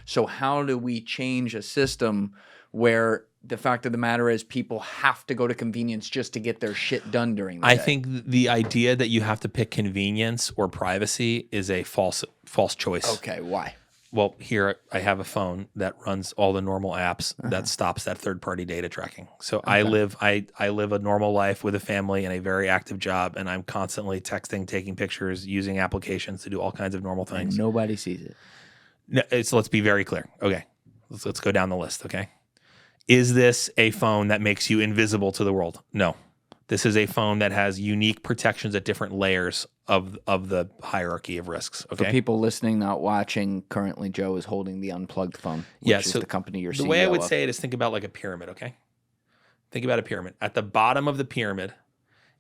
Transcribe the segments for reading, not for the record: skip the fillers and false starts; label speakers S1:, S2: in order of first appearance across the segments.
S1: So how do we change a system where the fact of the matter is people have to go to convenience just to get their shit done during the day?
S2: I think the idea that you have to pick convenience or privacy is a false choice.
S1: Okay, why?
S2: Well, here I have a phone that runs all the normal apps that stops that third-party data tracking. So I live a normal life with a family and a very active job, and I'm constantly texting, taking pictures, using applications to do all kinds of normal things.
S1: And nobody sees it.
S2: No, let's be very clear. Okay, let's go down the list. Okay, is this a phone that makes you invisible to the world? No. This is a phone that has unique protections at different layers of the hierarchy of risks. Okay.
S1: For people listening, not watching, currently Joe is holding the unplugged phone, which is the company you're CEO
S2: The way I would say it is think about like a pyramid, okay? Think about a pyramid. At the bottom of the pyramid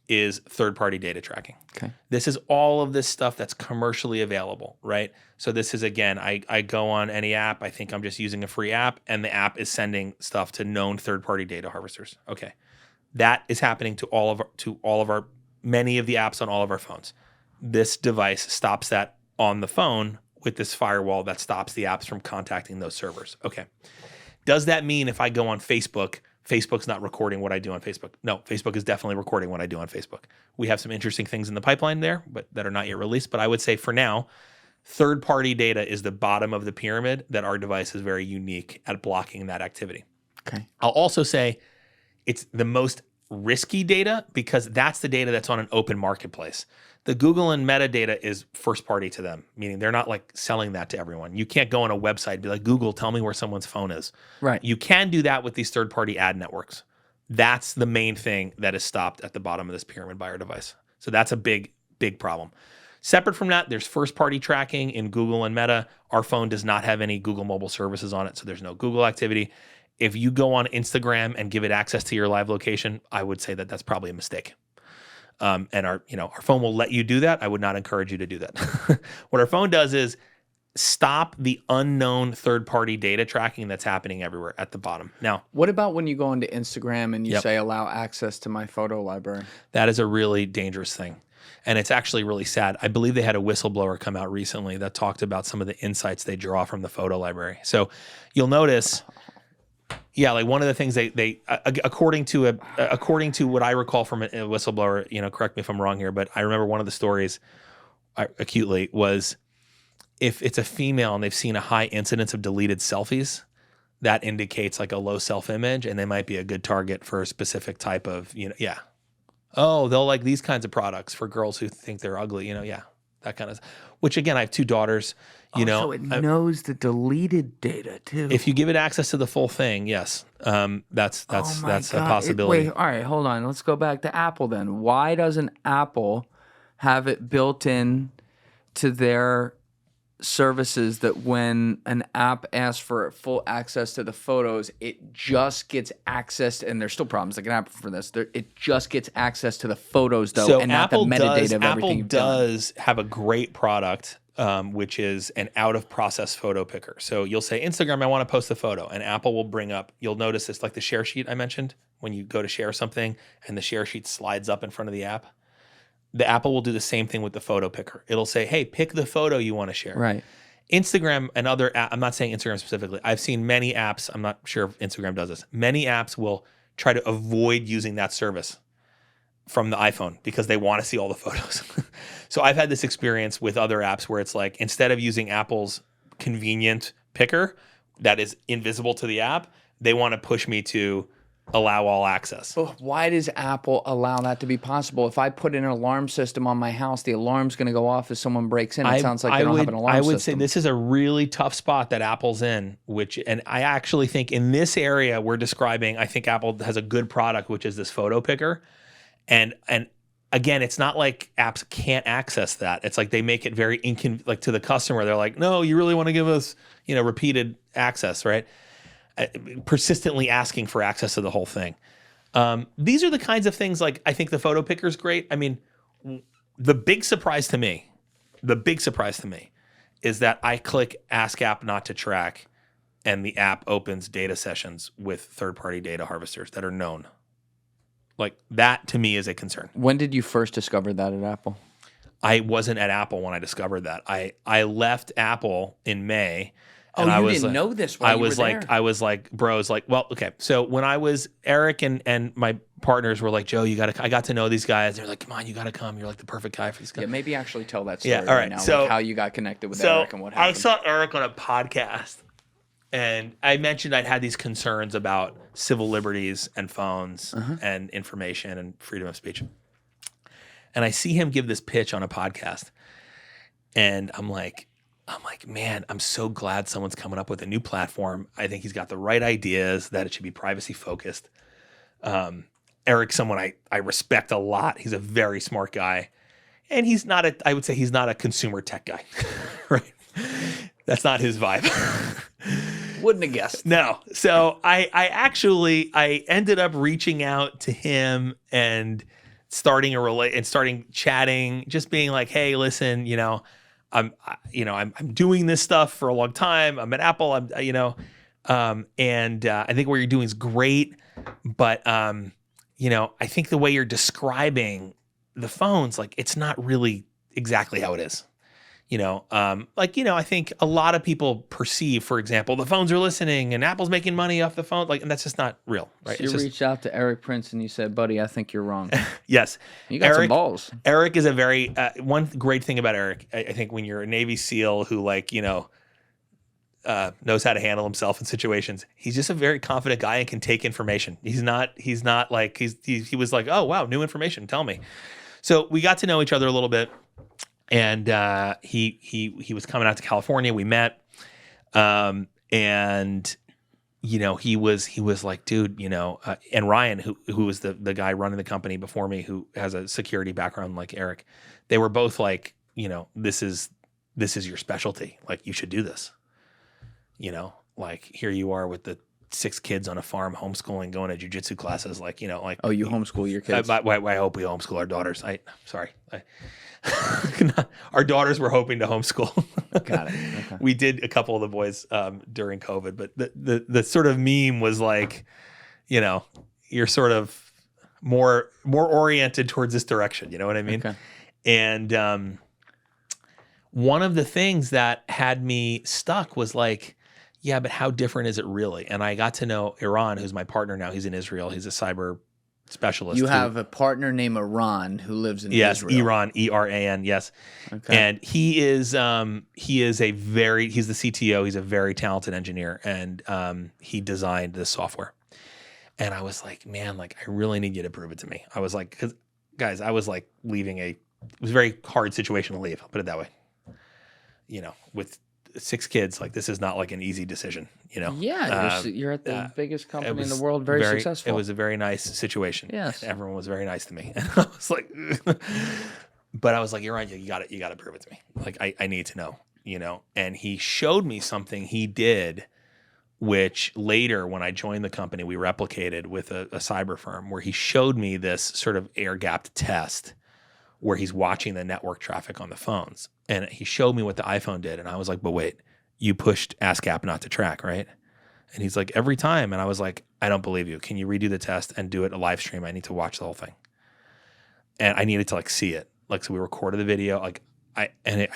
S2: is third-party data tracking.
S1: Okay.
S2: This is all of this stuff that's commercially available, right? So this is, again, I go on any app. I think I'm just using a free app, and the app is sending stuff to known third-party data harvesters. Okay. That is happening to all of our many of the apps on all of our phones. This device stops that on the phone with this firewall that stops the apps from contacting those servers. Okay. Does that mean if I go on Facebook, Facebook's not recording what I do on Facebook? No, Facebook is definitely recording what I do on Facebook. We have some interesting things in the pipeline there, but that are not yet released. But I would say for now, third-party data is the bottom of the pyramid that our device is very unique at blocking that activity.
S1: Okay.
S2: I'll also say it's the most risky data because that's the data that's on an open marketplace. The Google and metadata is first party to them, meaning they're not like selling that to everyone. You can't go on a website and be like, Google, tell me where someone's phone is.
S1: Right.
S2: You can do that with these third-party ad networks. That's the main thing that is stopped at the bottom of this pyramid by our device. So that's a big, big problem. Separate from that, there's first-party tracking in Google and Meta. Our phone does not have any Google mobile services on it, so there's no Google activity. If you go on Instagram and give it access to your live location, I would say that that's probably a mistake. And our phone will let you do that. I would not encourage you to do that. What our phone does is stop the unknown third-party data tracking that's happening everywhere at the bottom. Now,
S1: what about when you go into Instagram and you say allow access to my photo library?
S2: That is a really dangerous thing. And it's actually really sad. I believe they had a whistleblower come out recently that talked about some of the insights they draw from the photo library. So you'll notice, like one of the things they according to what I recall from a whistleblower, correct me if I'm wrong here, but I remember one of the stories acutely was if it's a female and they've seen a high incidence of deleted selfies, that indicates like a low self-image and they might be a good target for a specific type of, oh, they'll like these kinds of products for girls who think they're ugly, that kind of, which again, I have two daughters,
S1: so it knows the deleted data too.
S2: If you give it access to the full thing, yes, that's a possibility.
S1: Wait, all right, hold on. Let's go back to Apple then. Why doesn't Apple have it built in to their services that when an app asks for full access to the photos, it just gets access, and there's still problems that can happen for this. It just gets access to the photos though, and not the metadata of everything you've done.
S2: Apple does have a great product, which is an out-of-process photo picker. So you'll say, Instagram, I want to post a photo, and Apple will bring up, you'll notice this like the share sheet I mentioned, when you go to share something and the share sheet slides up in front of the app. The Apple will do the same thing with the photo picker. It'll say, hey, pick the photo you want to share.
S1: Right.
S2: Instagram and other apps, I'm not saying Instagram specifically. I've seen many apps, I'm not sure if Instagram does this. Many apps will try to avoid using that service from the iPhone because they want to see all the photos. So I've had this experience with other apps where it's like, instead of using Apple's convenient picker that is invisible to the app, they want to push me to allow all access.
S1: But why does Apple allow that to be possible? If I put in an alarm system on my house, the alarm's going to go off if someone breaks in. It sounds like they don't have an alarm system.
S2: I would say this is a really tough spot that Apple's in, and I actually think in this area we're describing, I think Apple has a good product, which is this photo picker. And again, it's not like apps can't access that. It's like they make it very like to the customer. They're like, no, you really want to give us, repeated access, right? Persistently asking for access to the whole thing. These are the kinds of things like I think the photo picker is great. I mean, the big surprise to me is that I click ask app not to track and the app opens data sessions with third-party data harvesters that are known. Like that to me is a concern.
S1: When did you first discover that at Apple?
S2: I wasn't at Apple when I discovered that. I left Apple in May
S1: Oh,
S2: And
S1: you didn't know this while you were there?
S2: I was like, bros, like, well, okay. So when I was, Erik and my partners were like, Joe, I got to know these guys. They're like, come on, you got to come. You're like the perfect guy for these guys.
S1: Yeah, maybe actually tell that story
S2: Yeah, all right.
S1: now,
S2: So
S1: like how you got connected with Erik and what happened.
S2: I saw Erik on a podcast, and I mentioned I'd had these concerns about civil liberties and phones and information and freedom of speech. And I see him give this pitch on a podcast, and I'm like, man, I'm so glad someone's coming up with a new platform. I think he's got the right ideas, that it should be privacy focused. Erik's someone I respect a lot. He's a very smart guy. And I would say he's not a consumer tech guy, right? That's not his vibe.
S1: Wouldn't have guessed.
S2: No. So I ended up reaching out to him and starting chatting, just being like, hey, listen, I'm doing this stuff for a long time. I'm at Apple. And I think what you're doing is great, but I think the way you're describing the phones, like, it's not really exactly how it is. I think a lot of people perceive, for example, the phones are listening and Apple's making money off the phone, and that's just not real, right?
S1: So you reached out to Erik Prince and you said, buddy, I think you're wrong.
S2: Yes.
S1: You got some balls.
S2: Erik is a very, one great thing about Erik, I think when you're a Navy SEAL who knows how to handle himself in situations, he's just a very confident guy and can take information. He was like, oh, wow, new information. Tell me. So we got to know each other a little bit. And he was coming out to California. We met, and he was like, dude, and Ryan, who was the guy running the company before me, who has a security background like Erik, they were both like, this is your specialty. Like, you should do this. Like, here you are with the 6 kids on a farm, homeschooling, going to jujitsu classes. Oh,
S1: you homeschool your kids?
S2: I hope we homeschool our daughters. Our daughters were hoping to homeschool.
S1: Got it. Okay.
S2: We did a couple of the boys during COVID, but the sort of meme was like, you're sort of more oriented towards this direction. You know what I mean?
S1: Okay.
S2: And one of the things that had me stuck was like, yeah, but how different is it really? And I got to know Iran, who's my partner now. He's in Israel. He's a cyber specialist.
S1: You have a partner named Iran who lives in Israel.
S2: Yes, Iran, Eran, yes.
S1: Okay.
S2: And he's the CTO. He's a very talented engineer, and he designed this software. And I was like, man, I really need you to prove it to me. I was like, because guys, I was like leaving it was a very hard situation to leave. I'll put it that way. With 6 kids, this is not like an easy decision,
S1: Yeah, you're at the biggest company in the world, very successful.
S2: It was a very nice situation.
S1: Yes.
S2: Everyone was very nice to me. And I was like, but I was like, you're right, you got to prove it to me. I need to know, and he showed me something he did, which later when I joined the company, we replicated with a cyber firm, where he showed me this sort of air-gapped test where he's watching the network traffic on the phones. And he showed me what the iPhone did. And I was like, but wait, you pushed Ask App Not to Track, right? And he's like, every time. And I was like, I don't believe you. Can you redo the test and do it a live stream? I need to watch the whole thing. And I needed to see it. So we recorded the video. I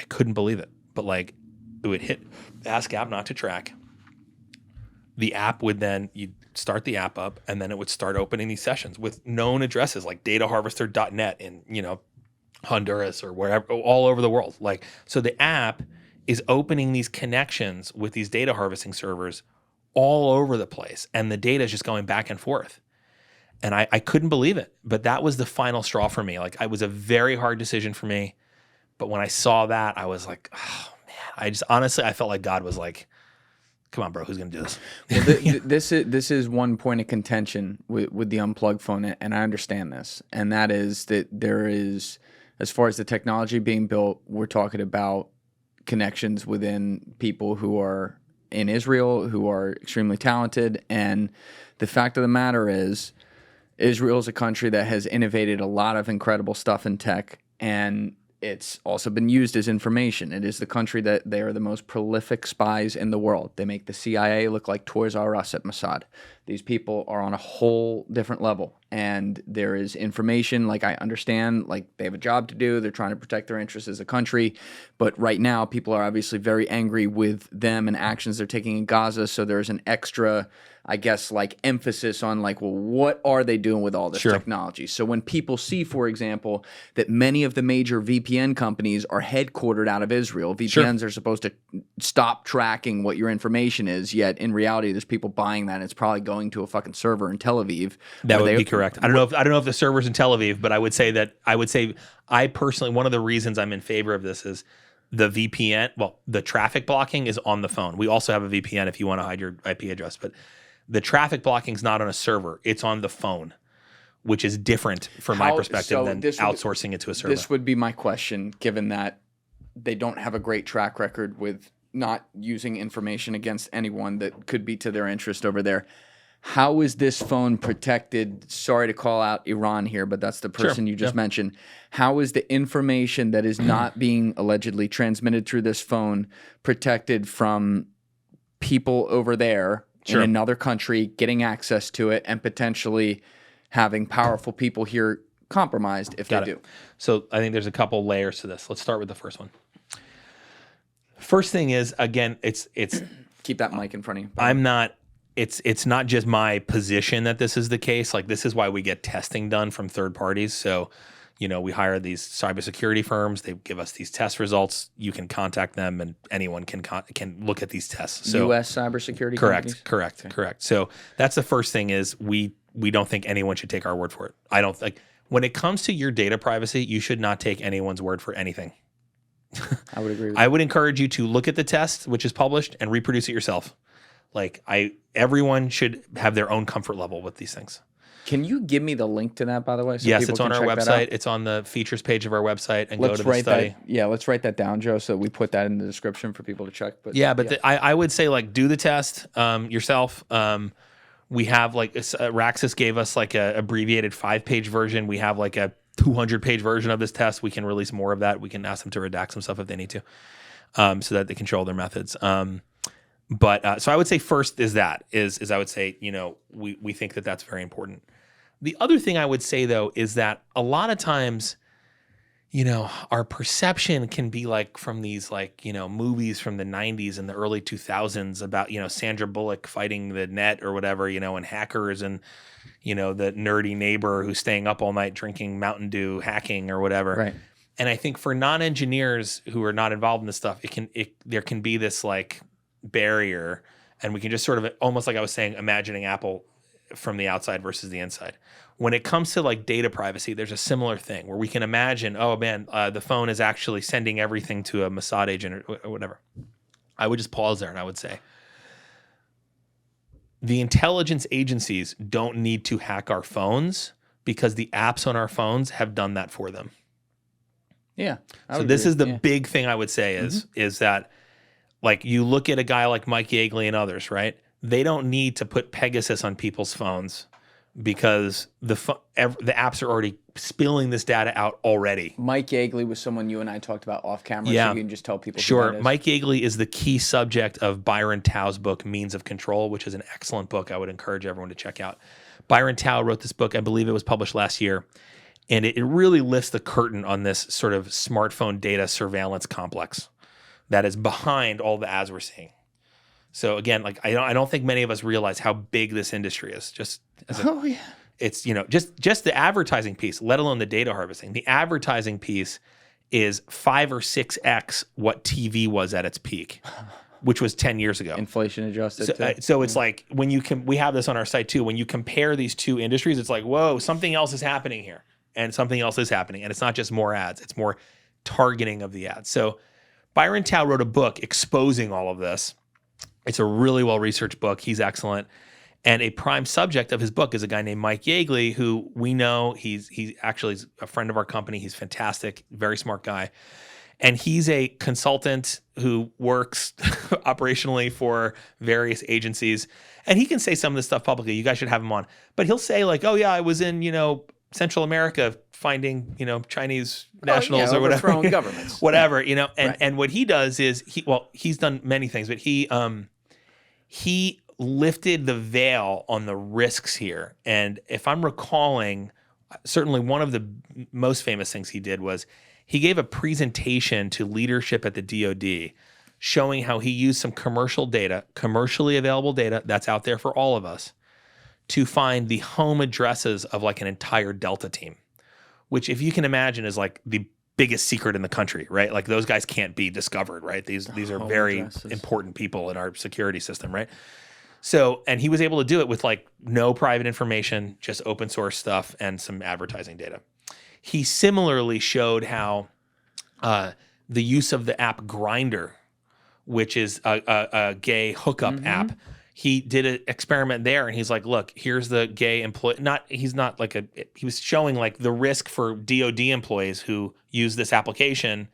S2: couldn't believe it. But it would hit Ask App Not to Track. The app would then, you'd start the app up, and then it would start opening these sessions with known addresses like dataharvester.net in, Honduras or wherever, all over the world. So the app is opening these connections with these data harvesting servers all over the place, and the data is just going back and forth. And I couldn't believe it, but that was the final straw for me. It was a very hard decision for me, but when I saw that, I was like, oh man, I felt like God was like, come on, bro, who's gonna do this?
S1: Well, this is one point of contention with the unplugged phone, and I understand this, and that is that there is, as far as the technology being built, we're talking about connections within people who are in Israel, who are extremely talented. And the fact of the matter is, Israel is a country that has innovated a lot of incredible stuff in tech, and it's also been used as information. It is the country that they are the most prolific spies in the world. They make the CIA look like Toys R Us at Mossad. These people are on a whole different level. and there is information. Like, I understand, like, they have a job to do. They're trying to protect their interests as a country. But right now, people are obviously very angry with them and actions they're taking in Gaza. So there's an extra, I guess, like, emphasis on, like, well, what are they doing with all this technology? So when people see, for example, that many of the major VPN companies are headquartered out of Israel, VPNs are supposed to stop tracking what your information is, yet in reality, there's people buying that, and it's probably going to a fucking server in Tel Aviv.
S2: That would be correct. I don't know if the server's in Tel Aviv, but I would say I personally, one of the reasons I'm in favor of this is the VPN. Well, the traffic blocking is on the phone. We also have a VPN if you want to hide your IP address, but the traffic blocking is not on a server. It's on the phone, which is different from my perspective than outsourcing it to a server.
S1: This would be my question, given that they don't have a great track record with not using information against anyone that could be to their interest over there. How is this phone protected? Sorry to call out Iran here, but that's the person you just mentioned. How is the information that is not being allegedly transmitted through this phone protected from people over there in another country getting access to it and potentially having powerful people here compromised if they do?
S2: So I think there's a couple layers to this. Let's start with the first one. First thing is, again, it's
S1: keep that mic in front of you.
S2: I'm not. It's not just my position that this is the case. Like, this is why we get testing done from third parties. So, we hire these cybersecurity firms. They give us these test results. You can contact them, and anyone can look at these tests. So,
S1: U.S. cybersecurity companies?
S2: Correct. So that's the first thing is we don't think anyone should take our word for it. I don't think when it comes to your data privacy, you should not take anyone's word for anything.
S1: I would agree with
S2: I would encourage you to look at the test, which is published, and reproduce it yourself. Like, everyone should have their own comfort level with these things.
S1: Can you give me the link to that, by the way? So
S2: yes, it's on our website. It's on the features page of our website, and go to the study.
S1: Let's write that down, Joe, so we put that in the description for people to check. But
S2: I would say, like, do the test yourself. We have, like, Raxus gave us, like, a abbreviated 5-page version. We have, like, a 200-page version of this test. We can release more of that. We can ask them to redact some stuff if they need to, so that they control their methods. But so I would say first is I would say, we think that that's very important. The other thing I would say, though, is that a lot of times, our perception can be like from these, like, movies from the 90s and the early 2000s about, Sandra Bullock fighting the net or whatever, and hackers and, the nerdy neighbor who's staying up all night drinking Mountain Dew, hacking or whatever.
S1: Right.
S2: And I think for non-engineers who are not involved in this stuff, there can be this, like, barrier, and we can just sort of, almost like I was saying, imagining Apple from the outside versus the inside. When it comes to, like, data privacy, there's a similar thing where we can imagine, oh man, the phone is actually sending everything to a Mossad agent or whatever. I would just pause there and I would say, the intelligence agencies don't need to hack our phones because the apps on our phones have done that for them.
S1: Yeah.
S2: So this is the big thing I would say is that, like, you look at a guy like Mike Yeagley and others, right? They don't need to put Pegasus on people's phones because the apps are already spilling this data out already.
S1: Mike Yeagley was someone you and I talked about off camera, so you can just tell people.
S2: Sure. Mike Yeagley is the key subject of Byron Tao's book, Means of Control, which is an excellent book I would encourage everyone to check out. Byron Tao wrote this book. I believe it was published last year. And it really lifts the curtain on this sort of smartphone data surveillance complex that is behind all the ads we're seeing. So again, like, I don't think many of us realize how big this industry is. It's, just the advertising piece, let alone the data harvesting. The advertising piece is 5 or 6x what TV was at its peak, which was 10 years ago.
S1: Inflation adjusted.
S2: So it's like, when we have this on our site too, when you compare these two industries, it's like, whoa, something else is happening here, and something else is happening. And it's not just more ads, it's more targeting of the ads. So Byron Tao wrote a book exposing all of this. It's a really well-researched book. He's excellent. And a prime subject of his book is a guy named Mike Yeagley, who we know he actually is a friend of our company. He's fantastic, very smart guy. And he's a consultant who works operationally for various agencies. And he can say some of this stuff publicly. You guys should have him on. But he'll say, like, oh, yeah, I was in, Central America finding, Chinese nationals or whatever.
S1: Overthrowing governments.
S2: Whatever, and what he does is, he's done many things, but he lifted the veil on the risks here. And if I'm recalling, certainly one of the most famous things he did was he gave a presentation to leadership at the DoD showing how he used some commercial data, commercially available data that's out there for all of us, to find the home addresses of like an entire Delta team, which if you can imagine is like the biggest secret in the country, right? Like those guys can't be discovered, right? These are very important people in our security system, right? So, and he was able to do it with like no private information, just open source stuff and some advertising data. He similarly showed how the use of the app Grindr, which is a gay hookup app, he did an experiment there, and he's like, "Look, here's the gay employee." He was showing like the risk for DoD employees who use this application.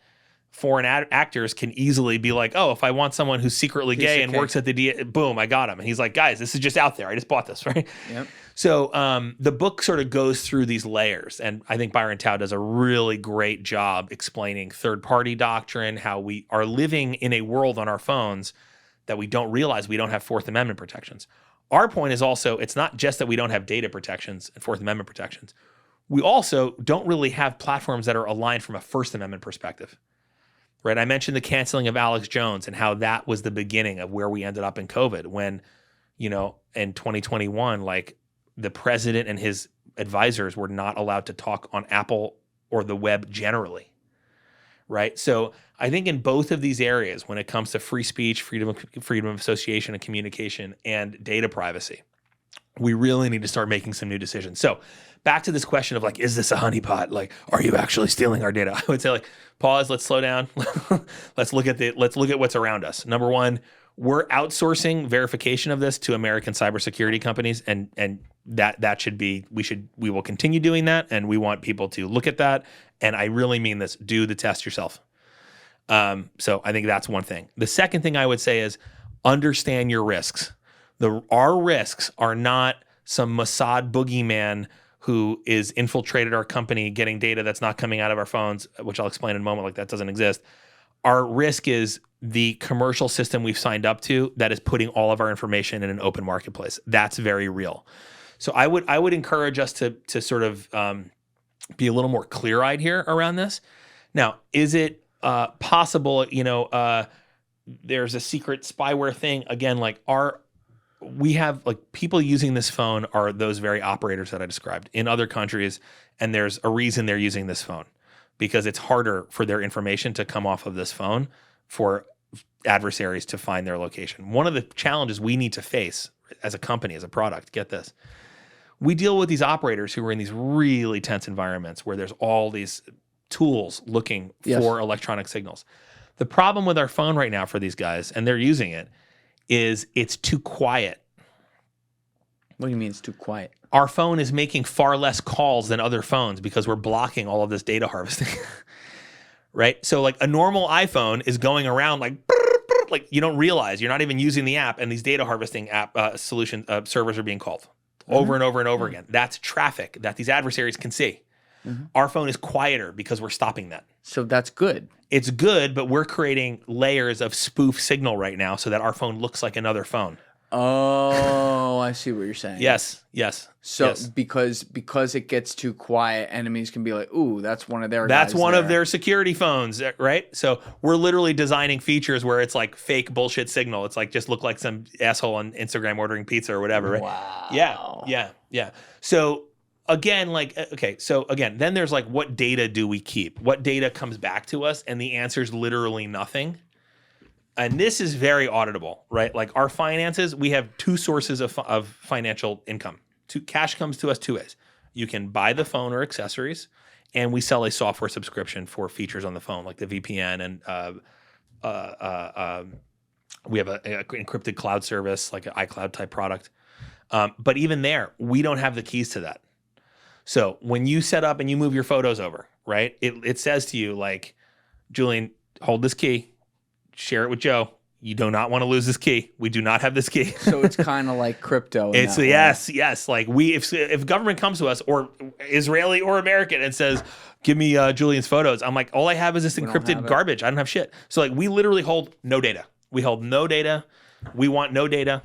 S2: Foreign actors can easily be like, "Oh, if I want someone who's secretly gay and works at the boom, I got him." And he's like, "Guys, this is just out there. I just bought this, right?"
S1: Yep.
S2: So the book sort of goes through these layers, and I think Byron Tao does a really great job explaining third-party doctrine, how we are living in a world on our phones that we don't realize we don't have Fourth Amendment protections. Our point is also, it's not just that we don't have data protections and Fourth Amendment protections. We also don't really have platforms that are aligned from a First Amendment perspective, right? I mentioned the canceling of Alex Jones and how that was the beginning of where we ended up in COVID when, in 2021, like the president and his advisors were not allowed to talk on Apple or the web generally, right? So I think in both of these areas, when it comes to free speech, freedom of association and communication, and data privacy, we really need to start making some new decisions. So back to this question of like, is this a honeypot? Like, are you actually stealing our data? I would say like, pause, let's slow down. let's look at what's around us. Number one, we're outsourcing verification of this to American cybersecurity companies, and that should be, we will continue doing that, and we want people to look at that. And I really mean this, do the test yourself. So I think that's one thing. The second thing I would say is understand your risks. Our risks are not some Mossad boogeyman who is infiltrated our company, getting data that's not coming out of our phones, which I'll explain in a moment, like that doesn't exist. Our risk is the commercial system we've signed up to that is putting all of our information in an open marketplace. That's very real. So I would encourage us to sort of be a little more clear-eyed here around this. Now, is it possible, there's a secret spyware thing? Again, like we have like people using this phone are those very operators that I described in other countries, and there's a reason they're using this phone, because it's harder for their information to come off of this phone for adversaries to find their location. One of the challenges we need to face as a company, as a product, get this, we deal with these operators who are in these really tense environments where there's all these tools looking for electronic signals. The problem with our phone right now for these guys, and they're using it, is it's too quiet.
S1: What do you mean it's too quiet?
S2: Our phone is making far less calls than other phones because we're blocking all of this data harvesting, right? So like a normal iPhone is going around like you don't realize you're not even using the app, and these data harvesting app servers are being called over and over and over again. That's traffic that these adversaries can see. Our phone is quieter because we're stopping that.
S1: So that's good.
S2: It's good, but we're creating layers of spoof signal right now so that our phone looks like another phone.
S1: Oh, I see what you're saying.
S2: Yes.
S1: So because it gets too quiet, enemies can be like, "Ooh, that's one of their
S2: That's
S1: guys
S2: one
S1: there."
S2: of their security phones, right? So we're literally designing features where it's like fake bullshit signal. It's like just look like some asshole on Instagram ordering pizza or whatever, right?
S1: Wow.
S2: Yeah. So again, then there's like, what data do we keep? What data comes back to us? And the answer is literally nothing. And this is very auditable, right? Like our finances, we have two sources of financial income. Cash comes to us two ways. You can buy the phone or accessories, and we sell a software subscription for features on the phone, like the VPN, and we have an encrypted cloud service, like an iCloud type product. But even there, we don't have the keys to that. So when you set up and you move your photos over, right, it says to you like, Julian, hold this key. Share it with Joe. You do not want to lose this key. We do not have this key.
S1: So it's kind of like crypto.
S2: It's yes. Like if government comes to us, or Israeli or American, and says, "Give me Julian's photos," I'm like, all I have is this encrypted garbage. I don't have shit. So like we literally hold no data. We hold no data. We want no data.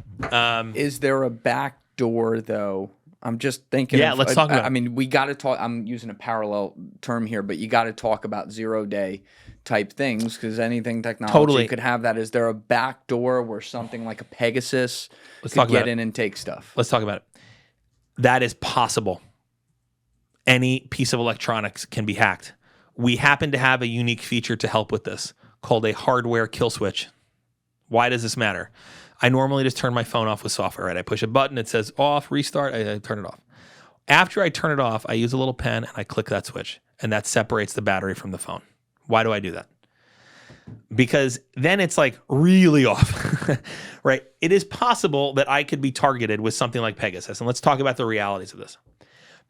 S1: Is there a back door though? I'm just thinking.
S2: Yeah, let's talk about it.
S1: I mean, we got to talk. I'm using a parallel term here, but you got to talk about 0-day type things because anything technology could have that. Is there a back door where something like a Pegasus could get in and take stuff?
S2: Let's talk about it. That is possible. Any piece of electronics can be hacked. We happen to have a unique feature to help with this called a hardware kill switch. Why does this matter? I normally just turn my phone off with software, right? I push a button, it says off, restart, I turn it off. After I turn it off, I use a little pen and I click that switch, and that separates the battery from the phone. Why do I do that? Because then it's like really off, right? It is possible that I could be targeted with something like Pegasus, and let's talk about the realities of this.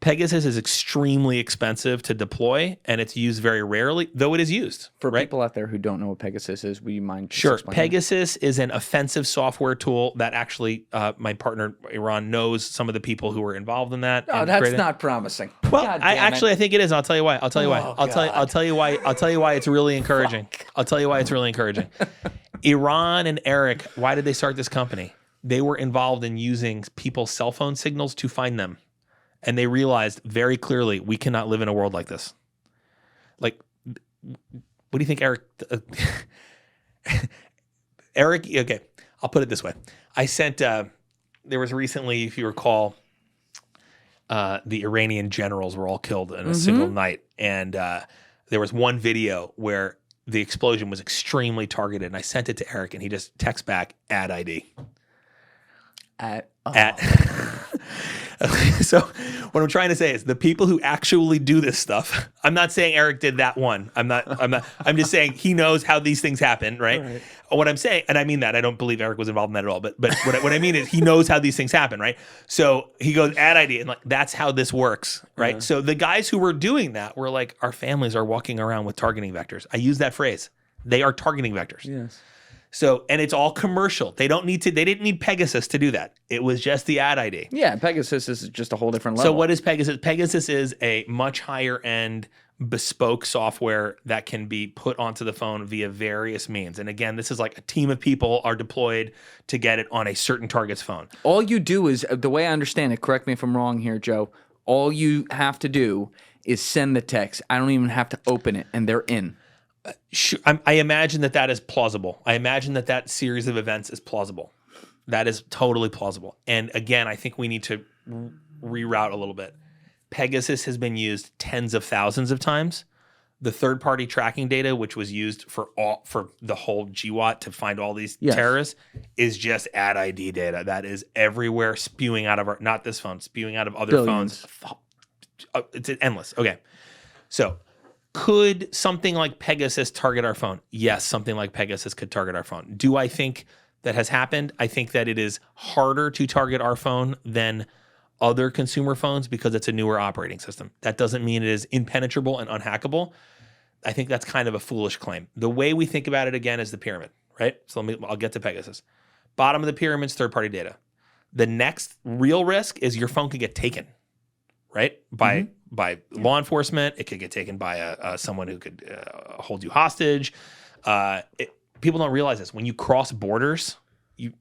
S2: Pegasus is extremely expensive to deploy, and it's used very rarely, though it is used.
S1: For people out there who don't know what Pegasus is, would you mind just
S2: Sure.
S1: explaining
S2: Pegasus is an offensive software tool that actually my partner, Iran, knows some of the people who were involved in that.
S1: Oh, that's not promising.
S2: Well, I think it is. I'll tell you why. I'll tell you why. I'll tell you why it's really encouraging. I'll tell you why it's really encouraging. Iran and Erik, why did they start this company? They were involved in using people's cell phone signals to find them. And they realized very clearly, we cannot live in a world like this. Like, what do you think, Erik? Erik, okay, I'll put it this way. I sent, there was recently, if you recall, the Iranian generals were all killed in a single night. And there was one video where the explosion was extremely targeted. And I sent it to Erik, and he just texts back, "Add ID." So what I'm trying to say is the people who actually do this stuff, I'm not saying Erik did that one. I'm just saying he knows how these things happen, right? What I'm saying, and I mean that, I don't believe Erik was involved in that at all, but what I mean is he knows how these things happen, right? So he goes, "Add ID," and like, that's how this works, right? So the guys who were doing that were like, our families are walking around with targeting vectors. I use that phrase. They are targeting vectors.
S1: Yes.
S2: So, and it's all commercial. They didn't need Pegasus to do that. It was just the ad ID.
S1: Yeah, Pegasus is just a whole different level.
S2: So what is Pegasus? Pegasus is a much higher end bespoke software that can be put onto the phone via various means. And again, this is like a team of people are deployed to get it on a certain target's phone.
S1: All you do is, the way I understand it, correct me if I'm wrong here, Joe, all you have to do is send the text. I don't even have to open it, and they're in.
S2: Sure, I imagine that is plausible. I imagine that series of events is plausible. That is totally plausible. And again, I think we need to reroute a little bit. Pegasus has been used tens of thousands of times. The third-party tracking data, which was used for the whole GWAT to find all these terrorists, is just ad ID data. That is everywhere, spewing out of not this phone, spewing out of other phones. It's endless. Okay, so. Could something like Pegasus target our phone? Yes, something like Pegasus could target our phone. Do I think that has happened? I think that it is harder to target our phone than other consumer phones because it's a newer operating system. That doesn't mean it is impenetrable and unhackable. I think that's kind of a foolish claim. The way we think about it again is the pyramid, right? So I'll get to Pegasus. Bottom of the pyramid is third-party data. The next real risk is your phone could get taken, right? By law enforcement. It could get taken by someone who could hold you hostage. People don't realize this. When you cross borders,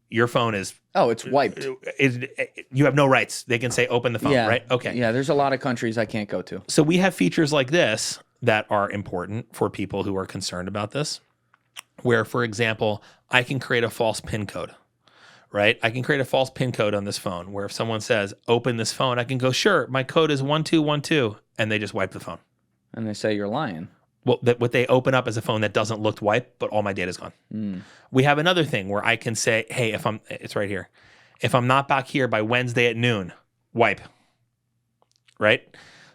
S2: your phone is...
S1: Oh, it's wiped.
S2: You have no rights. They can say, open the phone, right? Okay.
S1: Yeah, there's a lot of countries I can't go to.
S2: So we have features like this that are important for people who are concerned about this, where, for example, I can create a false PIN code. Right? I can create a false PIN code on this phone where if someone says, open this phone, I can go, sure, my code is 1212, and they just wipe the phone.
S1: And they say you're lying.
S2: Well, what they open up is a phone that doesn't look wiped, but all my data's gone. We have another thing where I can say, hey, it's right here. If I'm not back here by Wednesday at noon, wipe. Right?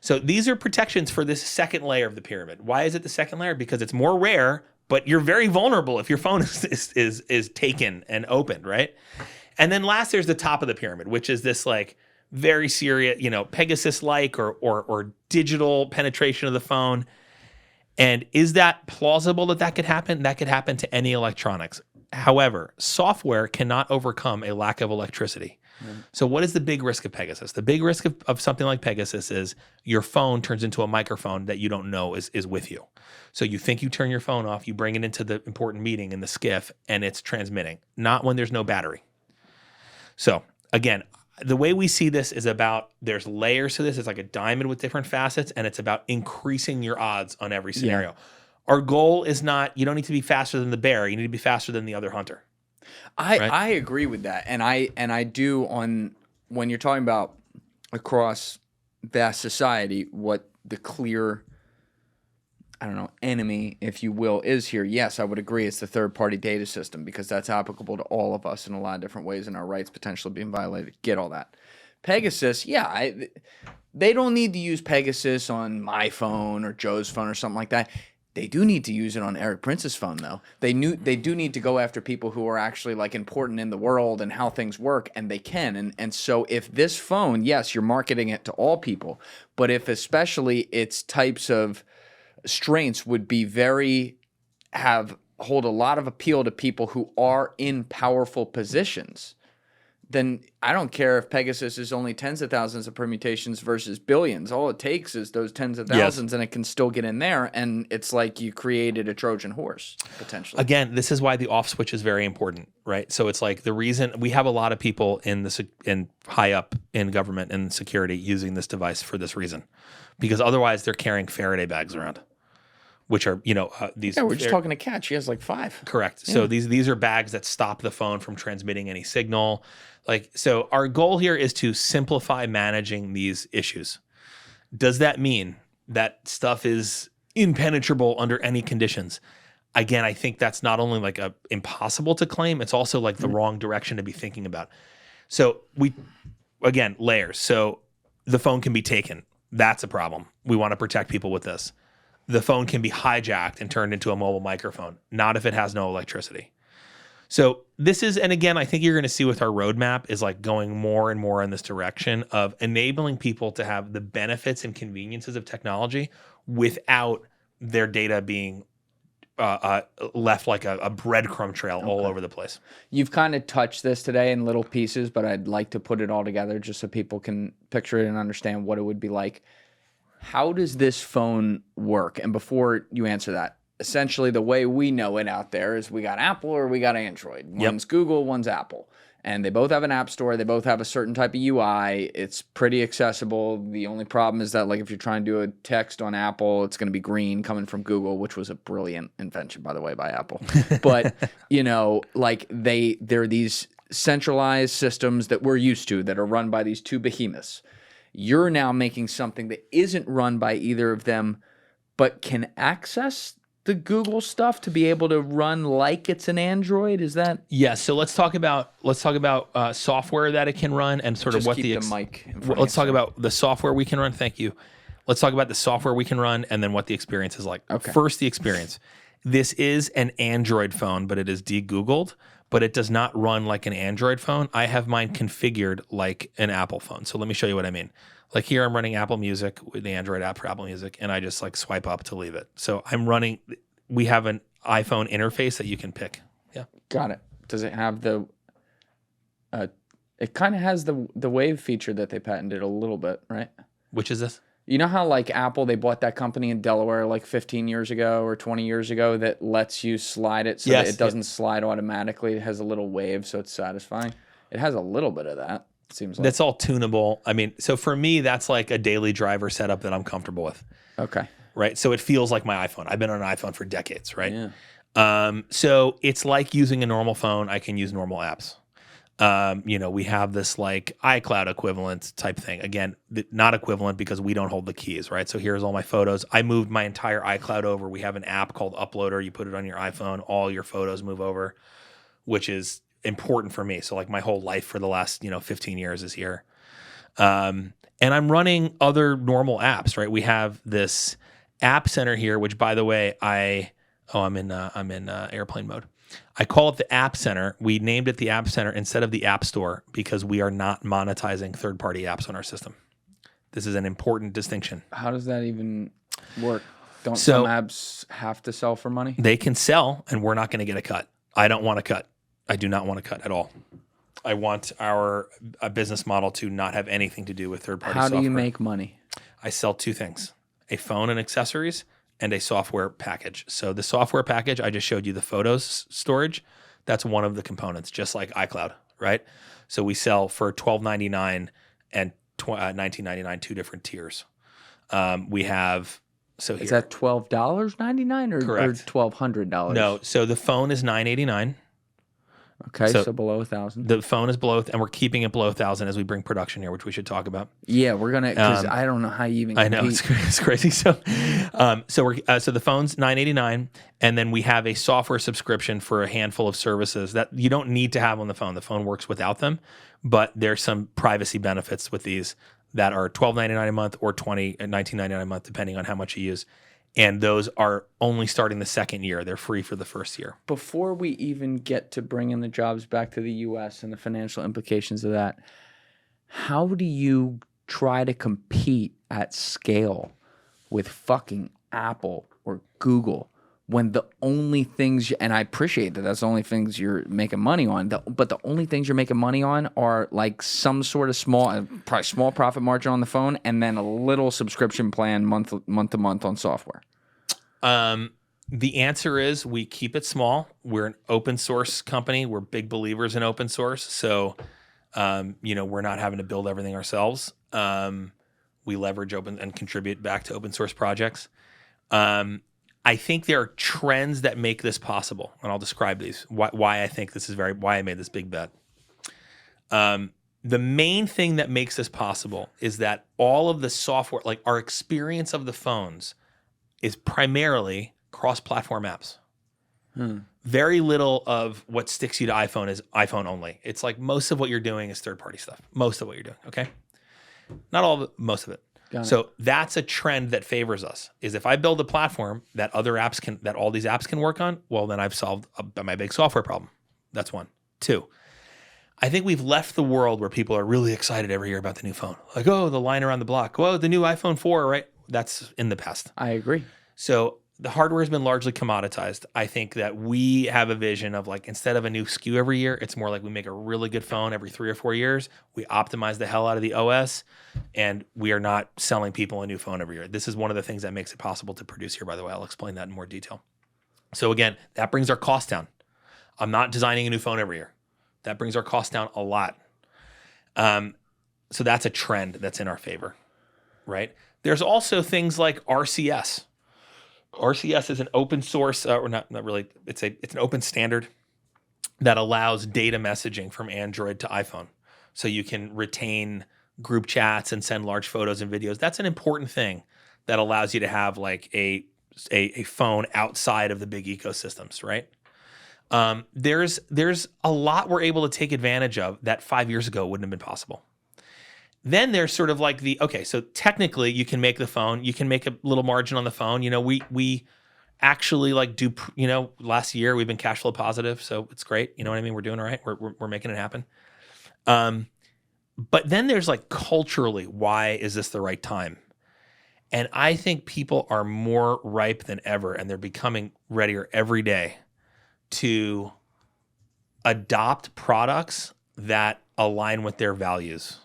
S2: So these are protections for this second layer of the pyramid. Why is it the second layer? Because it's more rare, but you're very vulnerable if your phone is taken and opened, right? And then last, there's the top of the pyramid, which is this like very serious, Pegasus-like or digital penetration of the phone. And is that plausible that could happen? That could happen to any electronics. However, software cannot overcome a lack of electricity. So what is the big risk of Pegasus? The big risk of something like Pegasus is your phone turns into a microphone that you don't know is with you. So you think you turn your phone off, you bring it into the important meeting in the skiff, and it's transmitting, not when there's no battery. So again, the way we see this is about there's layers to this. It's like a diamond with different facets, and it's about increasing your odds on every scenario. Yeah. Our goal is not, you don't need to be faster than the bear. You need to be faster than the other hunter.
S1: I agree with that. And I do on when you're talking about across vast society, what the clear, I don't know, enemy, if you will, is here. Yes, I would agree. It's the third-party data system because that's applicable to all of us in a lot of different ways and our rights potentially being violated. Get all that. Pegasus, yeah, they don't need to use Pegasus on my phone or Joe's phone or something like that. They do need to use it on Erik Prince's phone, though. They do need to go after people who are actually like important in the world and how things work, and they can. And so if this phone, yes, you're marketing it to all people, but if especially its types of strengths would be hold a lot of appeal to people who are in powerful positions, then I don't care if Pegasus is only tens of thousands of permutations versus billions. All it takes is those tens of thousands, and it can still get in there. And it's like you created a Trojan horse, potentially.
S2: Again, this is why the off switch is very important, right? So it's like the reason we have a lot of people in high up in government and security using this device for this reason, because otherwise they're carrying Faraday bags around, which are, these.
S1: Yeah, we're just talking to Kat. She has like 5.
S2: Correct.
S1: Yeah.
S2: So these are bags that stop the phone from transmitting any signal. So our goal here is to simplify managing these issues. Does that mean that stuff is impenetrable under any conditions? Again, I think that's not only like impossible to claim, it's also like the wrong direction to be thinking about. So layers. So the phone can be taken. That's a problem. We want to protect people with this. The phone can be hijacked and turned into a mobile microphone, not if it has no electricity. So this is, and again, I think you're going to see with our roadmap is like going more and more in this direction of enabling people to have the benefits and conveniences of technology without their data being left like a breadcrumb trail all over the place.
S1: You've kind of touched this today in little pieces, but I'd like to put it all together just so people can picture it and understand what it would be like. How does this phone work? And before you answer that, essentially the way we know it out there is we got Apple or we got Android. One's Google, one's Apple. And they both have an app store. They both have a certain type of UI. It's pretty accessible. The only problem is that like if you're trying to do a text on Apple, it's going to be green coming from Google, which was a brilliant invention, by the way, by Apple. But, like they're these centralized systems that we're used to that are run by these two behemoths. You're now making something that isn't run by either of them, but can access the Google stuff to be able to run like it's an Android. Is that?
S2: Yeah. So let's talk about software that it can run and sort of what the
S1: mic.
S2: Let's talk about the software we can run. Thank you. Let's talk about the software we can run and then what the experience is like.
S1: Okay.
S2: First, the experience. This is an Android phone, but it is de-Googled, but it does not run like an Android phone. I have mine configured like an Apple phone. So let me show you what I mean. Like here, I'm running Apple Music with the Android app for Apple Music, and I just like swipe up to leave it. So we have an iPhone interface that you can pick. Yeah.
S1: Got it. Does it have it kind of has the wave feature that they patented a little bit, right?
S2: Which is this?
S1: You know how like Apple, they bought that company in Delaware like 15 years ago or 20 years ago that lets you slide it so that it doesn't slide automatically. It has a little wave, so it's satisfying. It has a little bit of that. Seems like
S2: that's all tunable. I mean, so for me, that's like a daily driver setup that I'm comfortable with.
S1: Okay.
S2: Right. So it feels like my iPhone. I've been on an iPhone for decades. Right.
S1: Yeah.
S2: So it's like using a normal phone. I can use normal apps. We have this like iCloud equivalent type thing. Again, not equivalent because we don't hold the keys. Right. So here's all my photos. I moved my entire iCloud over. We have an app called Uploader. You put it on your iPhone. All your photos move over, which is important for me. So like my whole life for the last 15 years is here. And I'm running other normal apps, right? We have this app center here, which by the way, I'm in airplane mode. I call it the app center. We named it the app center instead of the app store because we are not monetizing third-party apps on our system. This is an important distinction.
S1: How does that even work? Don't some apps have to sell for money?
S2: They can sell and we're not going to get a cut. I don't want to cut. I do not want to cut at all. I want our business model to not have anything to do with third-party software.
S1: How do you make money?
S2: I sell two things, a phone and accessories and a software package. So the software package, I just showed you the photos storage. That's one of the components, just like iCloud, right? So we sell for $12.99 and $19.99, two different tiers. We have, so here.
S1: Is that $12.99 or $1,200?
S2: No, so the phone is $9.89.
S1: Okay, so below 1,000.
S2: The phone is below, and we're keeping it below 1,000 as we bring production here, which we should talk about.
S1: Yeah, we're gonna, because I don't know how you even compete.
S2: I know, it's crazy. So the phone's $9.89, and then we have a software subscription for a handful of services that you don't need to have on the phone. The phone works without them, but there's some privacy benefits with these that are $12.99 a month or $19.99 a month, depending on how much you use. And those are only starting the second year. They're free for the first year.
S1: Before we even get to bringing the jobs back to the U.S. and the financial implications of that, how do you try to compete at scale with fucking Apple or Google when the only things, and I appreciate that that's the only things you're making money on, but the only things you're making money on are like some sort of probably small profit margin on the phone and then a little subscription plan month to month on software?
S2: The answer is we keep it small. We're an open source company. We're big believers in open source. So, we're not having to build everything ourselves. We leverage open and contribute back to open source projects. I think there are trends that make this possible, and I'll describe these. Why I think this is why I made this big bet. The main thing that makes this possible is that all of the software, like our experience of the phones, is primarily cross-platform apps. Very little of what sticks you to iPhone is iPhone only. It's like most of what you're doing is third-party stuff. Most of what you're doing, okay? Not all of it, most of it. So that's a trend that favors us. Is if I build a platform that all these apps can work on, well, then I've solved my big software problem. That's one. Two, I think we've left the world where people are really excited every year about the new phone. Like, oh, the line around the block. Whoa, the new iPhone 4, right? That's in the past.
S1: I agree.
S2: So the hardware has been largely commoditized. I think that we have a vision of like, instead of a new SKU every year, it's more like we make a really good phone every 3 or 4 years. We optimize the hell out of the OS, and we are not selling people a new phone every year. This is one of the things that makes it possible to produce here, by the way. I'll explain that in more detail. So again, that brings our cost down. I'm not designing a new phone every year. That brings our cost down a lot. So that's a trend that's in our favor, right? There's also things like RCS. RCS is an open source, or not really. It's an open standard that allows data messaging from Android to iPhone, so you can retain group chats and send large photos and videos. That's an important thing that allows you to have like a phone outside of the big ecosystems, right? There's a lot we're able to take advantage of that 5 years ago wouldn't have been possible. Then there's sort of like so technically you can make the phone, you can make a little margin on the phone. We actually like do, last year we've been cash flow positive. So it's great. You know what I mean? We're doing all right. We're making it happen. But then there's like culturally, why is this the right time? And I think people are more ripe than ever, and they're becoming readier every day to adopt products that align with their values.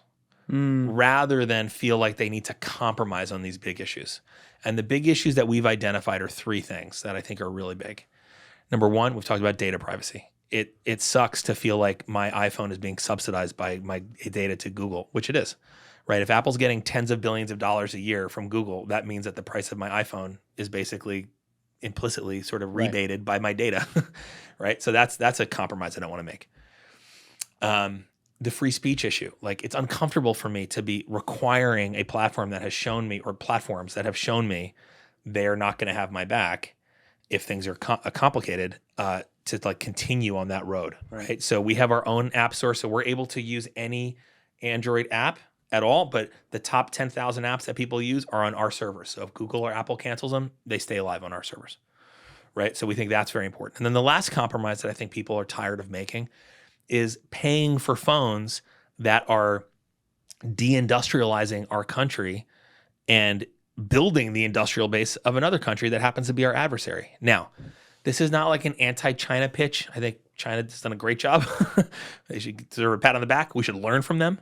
S2: Rather than feel like they need to compromise on these big issues. And the big issues that we've identified are 3 things that I think are really big. Number one, we've talked about data privacy. It sucks to feel like my iPhone is being subsidized by my data to Google, which it is, right? If Apple's getting tens of billions of dollars a year from Google, that means that the price of my iPhone is basically implicitly sort of rebated by my data, right? So that's a compromise I don't want to make. The free speech issue. Like, it's uncomfortable for me to be requiring a platform that has shown me, or platforms that have shown me they are not going to have my back if things are complicated, to like continue on that road, right? So we have our own app store, so we're able to use any Android app at all, but the top 10,000 apps that people use are on our servers. So if Google or Apple cancels them, they stay alive on our servers, right? So we think that's very important. And then the last compromise that I think people are tired of making is paying for phones that are deindustrializing our country and building the industrial base of another country that happens to be our adversary. Now, This is not like an anti-China pitch. I think China has done a great job. They should deserve a pat on the back. We should learn from them.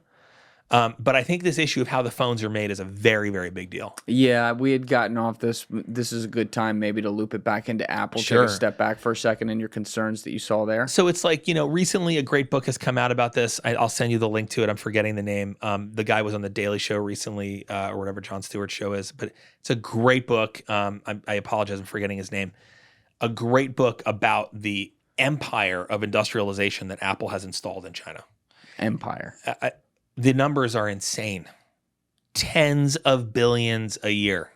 S2: But I think this issue of how the phones are made is a very, very big deal.
S1: Yeah, we had gotten off this. This is a good time maybe to loop it back into Apple.
S2: Sure.
S1: Take a step back for a second and your concerns that you saw there.
S2: So it's like, recently a great book has come out about this. I'll send you the link to it. I'm forgetting the name. The guy was on the Daily Show recently, or whatever Jon Stewart's show is. But it's a great book. I apologize, I'm forgetting his name. A great book about the empire of industrialization that Apple has installed in China.
S1: Empire.
S2: The numbers are insane. Tens of billions a year.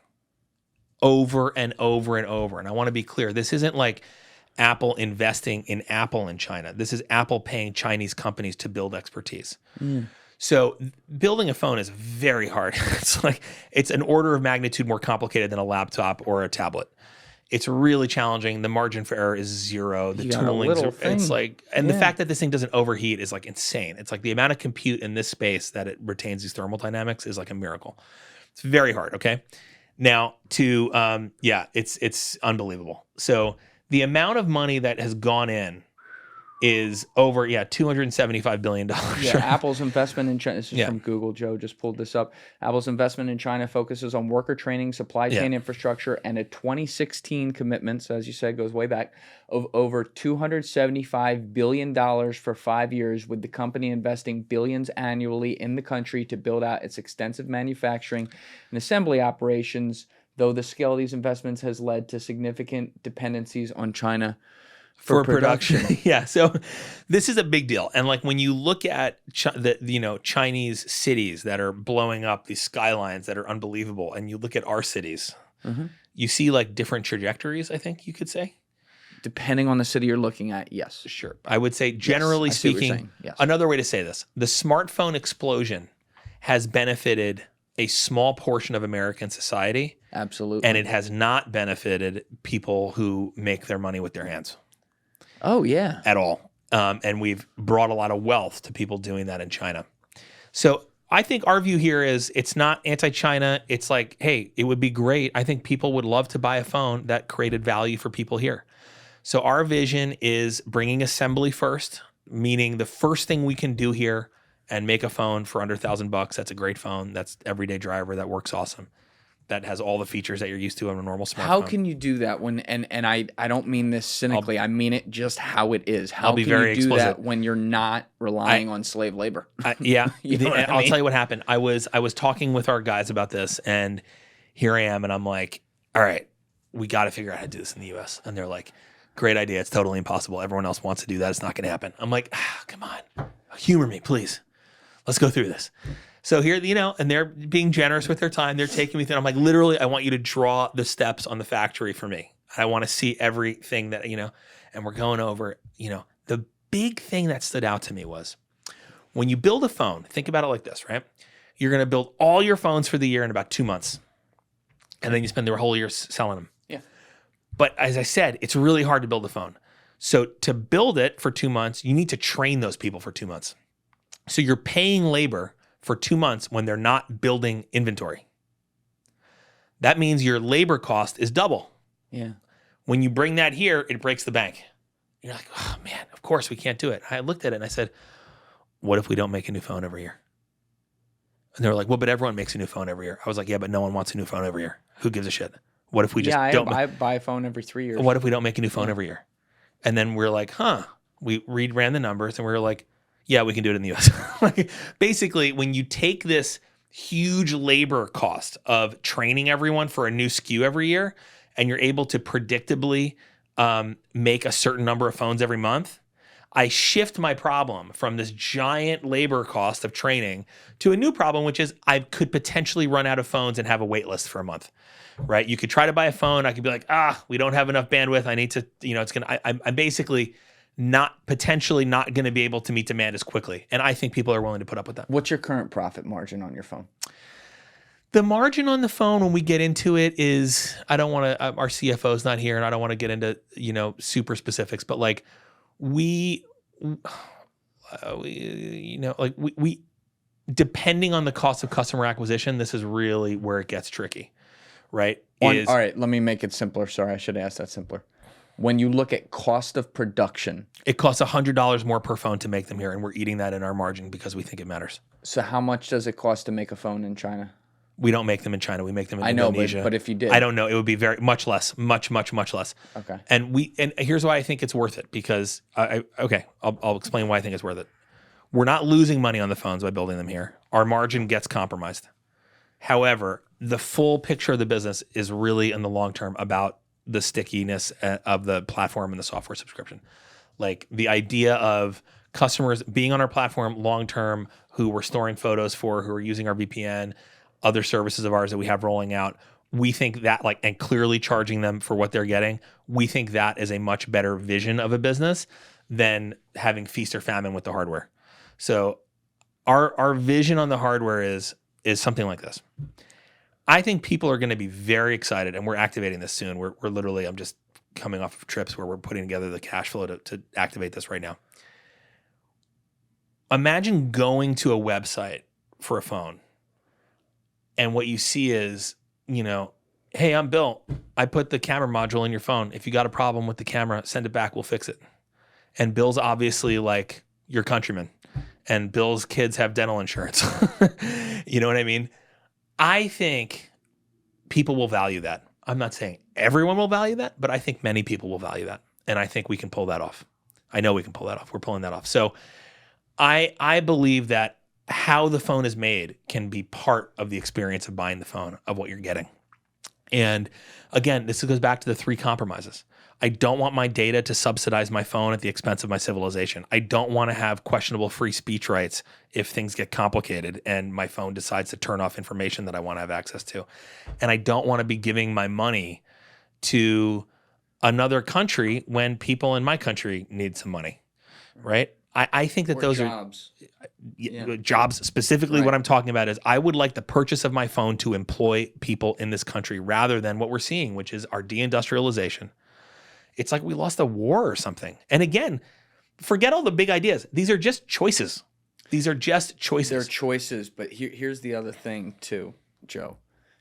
S2: Over and over and over. And I want to be clear, this isn't like Apple investing in Apple in China. This is Apple paying Chinese companies to build expertise. So building a phone is very hard. It's an order of magnitude more complicated than a laptop or a tablet. It's really challenging. The margin for error is zero. The tooling's the fact that this thing doesn't overheat is like insane. It's like the amount of compute in this space that it retains these thermal dynamics is like a miracle. It's very hard. Okay. Now it's unbelievable. So the amount of money that has gone in is over $275 billion.
S1: Yeah, Apple's investment in China. This is from Google. Joe just pulled this up. Apple's investment in China focuses on worker training, supply chain infrastructure, and a 2016 commitment, so as you said, goes way back, of over $275 billion for 5 years, with the company investing billions annually in the country to build out its extensive manufacturing and assembly operations, though the scale of these investments has led to significant dependencies on China for production.
S2: Yeah. So this is a big deal. And like when you look at Chinese cities that are blowing up, these skylines that are unbelievable, and you look at our cities, you see like different trajectories, I think you could say.
S1: Depending on the city you're looking at, yes.
S2: Sure. I would say generally speaking, another way to say this, the smartphone explosion has benefited a small portion of American society.
S1: Absolutely.
S2: And it has not benefited people who make their money with their hands.
S1: Oh, yeah.
S2: At all. And we've brought a lot of wealth to people doing that in China. So I think our view here is it's not anti-China. It's like, hey, it would be great. I think people would love to buy a phone that created value for people here. So our vision is bringing assembly first, meaning the first thing we can do here and make a phone for under $1,000. That's a great phone. That's everyday driver. That works awesome. That has all the features that you're used to on a normal smartphone.
S1: How can you do that when and I don't mean this cynically, I mean it just how it is. How can you do that when you're not relying on slave labor?
S2: I'll tell you what happened. I was talking with our guys about this, and here I am, and I'm like, all right, we got to figure out how to do this in the US. And they're like, great idea. It's totally impossible. Everyone else wants to do that. It's not going to happen. I'm like, come on, humor me, please. Let's go through this. So here, and they're being generous with their time. They're taking me through. I'm like, literally, I want you to draw the steps on the factory for me. I want to see everything that, and we're going over, the big thing that stood out to me was when you build a phone, think about it like this, right? You're going to build all your phones for the year in about 2 months. And then you spend the whole year selling them.
S1: Yeah.
S2: But as I said, it's really hard to build a phone. So to build it for 2 months, you need to train those people for 2 months. So you're paying labor for 2 months when they're not building inventory. That means your labor cost is double.
S1: Yeah.
S2: When you bring that here, it breaks the bank. You're like, oh man, of course we can't do it. I looked at it and I said, what if we don't make a new phone every year? And they were like, well, but everyone makes a new phone every year. I was like, yeah, but no one wants a new phone every year. Who gives a shit? What if we just
S1: I buy a phone every 3 years.
S2: What if we don't make a new phone every year? And then we're like, we ran the numbers and we were like, yeah, we can do it in the US. Like, basically, when you take this huge labor cost of training everyone for a new SKU every year, and you're able to predictably make a certain number of phones every month, I shift my problem from this giant labor cost of training to a new problem, which is I could potentially run out of phones and have a wait list for a month, right? You could try to buy a phone. I could be like, we don't have enough bandwidth. I need to, I'm basically potentially not going to be able to meet demand as quickly. And I think people are willing to put up with that.
S1: What's your current profit margin on your phone?
S2: The margin on the phone when we get into it is, I don't want to, our CFO's not here and I don't want to get into, super specifics, but like we depending on the cost of customer acquisition, this is really where it gets tricky, right?
S1: All right, let me make it simpler. Sorry, I should have asked that simpler. when you look at cost of production.
S2: It costs $100 more per phone to make them here, and we're eating that in our margin because we think it matters.
S1: So how much does it cost to make a phone in China?
S2: We don't make them in China. We make them in
S1: I know,
S2: Indonesia.
S1: but if you did.
S2: I don't know. It would be very much less, much less.
S1: Okay.
S2: And here's why I think it's worth it, because I'll explain why I think it's worth it. We're not losing money on the phones by building them here. Our margin gets compromised. However, the full picture of the business is really in the long term about the stickiness of the platform and the software subscription. Like the idea of customers being on our platform long term, who we're storing photos for, who are using our VPN, other services of ours that we have rolling out. We think that and clearly charging them for what they're getting, we think that is a much better vision of a business than having feast or famine with the hardware. So our vision on the hardware is something like this. I think people are going to be very excited, and we're activating this soon. We're literally, I'm just coming off of trips where we're putting together the cash flow to activate this right now. Imagine going to a website for a phone, and what you see is, hey, I'm Bill. I put the camera module in your phone. If you got a problem with the camera, send it back. We'll fix it. And Bill's obviously like your countryman, and Bill's kids have dental insurance. You know what I mean? I think people will value that. I'm not saying everyone will value that, but I think many people will value that. And I think we can pull that off. I know we can pull that off. We're pulling that off. So I believe that how the phone is made can be part of the experience of buying the phone, of what you're getting. And again, this goes back to the 3 compromises. I don't want my data to subsidize my phone at the expense of my civilization. I don't want to have questionable free speech rights if things get complicated and my phone decides to turn off information that I want to have access to. And I don't want to be giving my money to another country when people in my country need some money, right? I think that those
S1: jobs.
S2: are jobs. Specifically, What I'm talking about is I would like the purchase of my phone to employ people in this country rather than what we're seeing, which is our deindustrialization. It's like we lost a war or something. And again, forget all the big ideas. These are just choices. They're choices,
S1: but here's the other thing too, Joe.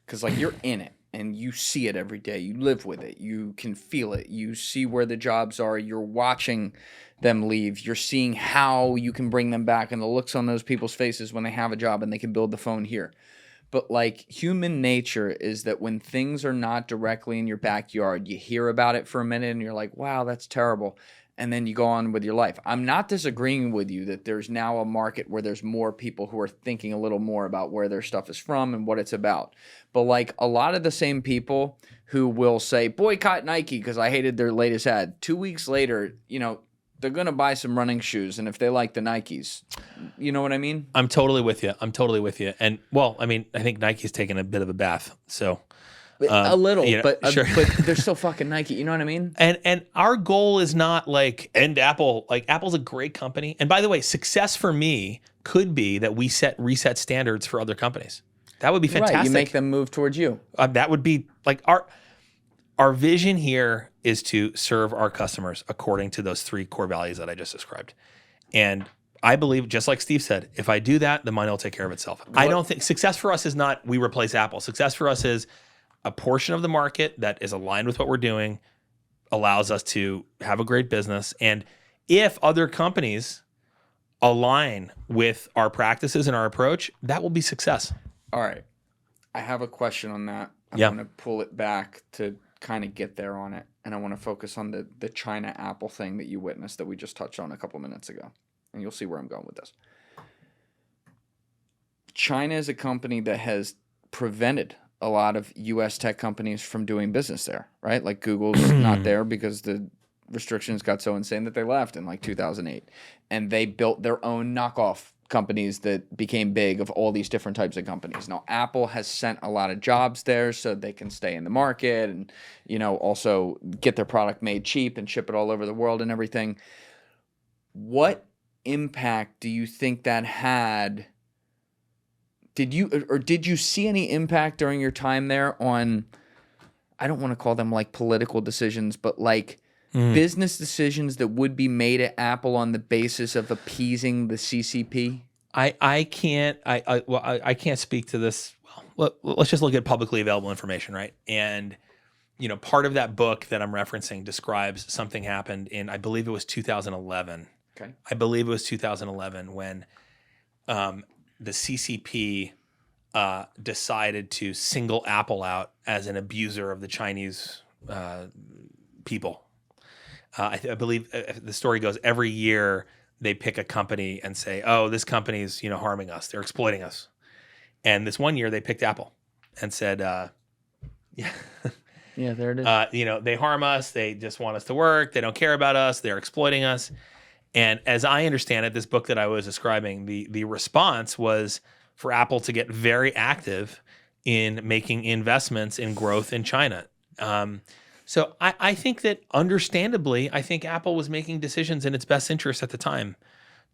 S1: Because you're in it and you see it every day. You live with it. You can feel it. You see where the jobs are. You're watching them leave. You're seeing how you can bring them back and the looks on those people's faces when they have a job and they can build the phone here. But human nature is that when things are not directly in your backyard, you hear about it for a minute and you're like, wow, that's terrible. And then you go on with your life. I'm not disagreeing with you that there's now a market where there's more people who are thinking a little more about where their stuff is from and what it's about. But a lot of the same people who will say, boycott Nike because I hated their latest ad. 2 weeks later, they're going to buy some running shoes, and if they like the Nikes, you know what I mean?
S2: I'm totally with you. And, I think Nike's taken a bit of a bath, so.
S1: A little,
S2: sure.
S1: but they're still fucking Nike, you know what I mean?
S2: And our goal is not end Apple. Apple's a great company. And by the way, success for me could be that we reset standards for other companies. That would be fantastic.
S1: Right, you make them move towards you.
S2: That would be our vision here is to serve our customers according to those 3 core values that I just described. And I believe, just like Steve said, if I do that, the money will take care of itself. I don't think success for us is not we replace Apple. Success for us is a portion of the market that is aligned with what we're doing, allows us to have a great business. And if other companies align with our practices and our approach, that will be success.
S1: All right. I have a question on that. I'm going to pull it back to kind of get there on it. And I want to focus on the China Apple thing that you witnessed that we just touched on a couple minutes ago. And you'll see where I'm going with this. China is a company that has prevented a lot of U.S. tech companies from doing business there, right? Google's not there because the restrictions got so insane that they left in 2008. And they built their own knockoff companies that became big of all these different types of companies. Now, Apple has sent a lot of jobs there so they can stay in the market and, also get their product made cheap and ship it all over the world and everything. What impact do you think that had? Did you see any impact during your time there on, I don't want to call them political decisions, but business decisions that would be made at Apple on the basis of appeasing the CCP?
S2: I can't speak to this. Well, let's just look at publicly available information, right? And part of that book that I'm referencing describes something happened in, I believe it was 2011.
S1: Okay.
S2: I believe it was 2011 when the CCP decided to single Apple out as an abuser of the Chinese people. I believe the story goes every year they pick a company and say, oh, this company's harming us. They're exploiting us. And this one year they picked Apple and said, yeah.
S1: Yeah, there it is.
S2: They harm us. They just want us to work. They don't care about us. They're exploiting us. And as I understand it, this book that I was describing, the response was for Apple to get very active in making investments in growth in China. So I think that understandably, I think Apple was making decisions in its best interest at the time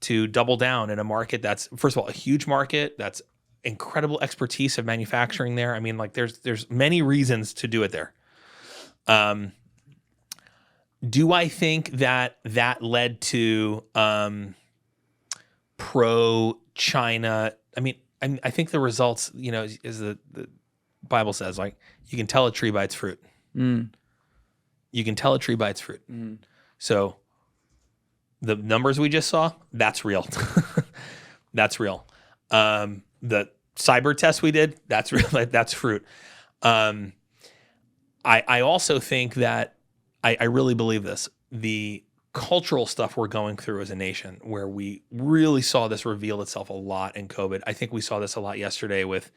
S2: to double down in a market that's, first of all, a huge market, that's incredible expertise of manufacturing there. I mean, like there's many reasons to do it there. Do I think that led to pro-China? I mean, I think the results, as the Bible says, like you can tell a tree by its fruit.
S1: Mm.
S2: You can tell a tree by its fruit.
S1: Mm.
S2: So the numbers we just saw, that's real. That's real. The cyber test we did, that's real. That's fruit. I also think that I really believe this. The cultural stuff we're going through as a nation, where we really saw this reveal itself a lot in COVID. I think we saw this a lot yesterday with,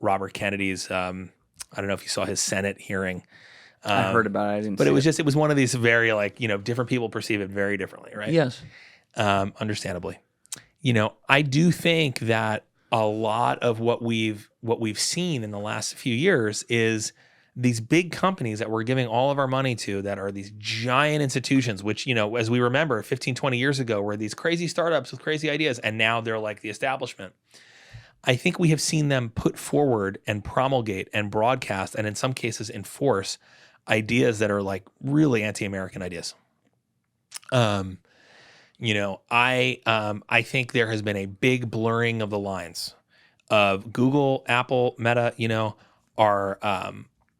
S2: Robert Kennedy's. I don't know if you saw his Senate hearing.
S1: I heard about it. I didn't.
S2: But
S1: see
S2: it was one of these very different people perceive it very differently, right?
S1: Yes.
S2: Understandably. I do think that a lot of what we've seen in the last few years is these big companies that we're giving all of our money to, that are these giant institutions, which, as we remember 15, 20 years ago, were these crazy startups with crazy ideas, and now they're like the establishment. I think we have seen them put forward and promulgate and broadcast, and in some cases enforce ideas that are like really anti-American ideas. I think there has been a big blurring of the lines of Google, Apple, Meta, are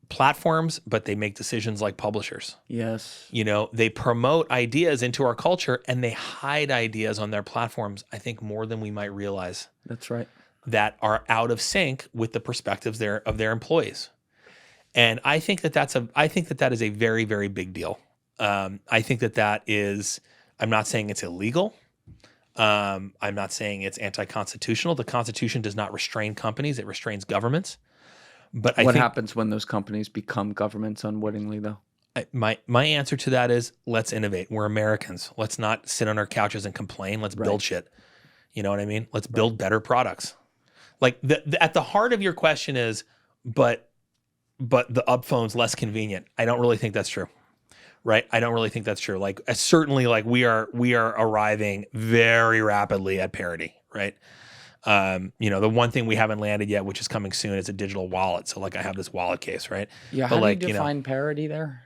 S2: platforms, but they make decisions like publishers.
S1: Yes.
S2: They promote ideas into our culture and they hide ideas on their platforms, I think, more than we might realize.
S1: That's right.
S2: That are out of sync with the perspectives of their employees. And I think that is a very, very big deal. I think that is, I'm not saying it's illegal. I'm not saying it's anti-constitutional. The Constitution does not restrain companies. It restrains governments. But what
S1: happens when those companies become governments unwittingly, though?
S2: My answer to that is, let's innovate. We're Americans. Let's not sit on our couches and complain. Let's build shit. You know what I mean? Let's build better products. Like at the heart of your question is, but the UpPhone's less convenient. I don't really think that's true, right? I don't really think that's true. Like certainly, like we are arriving very rapidly at parity, right? The one thing we haven't landed yet, which is coming soon, is a digital wallet. So like I have this wallet case, right?
S1: Yeah. How do you define parity there?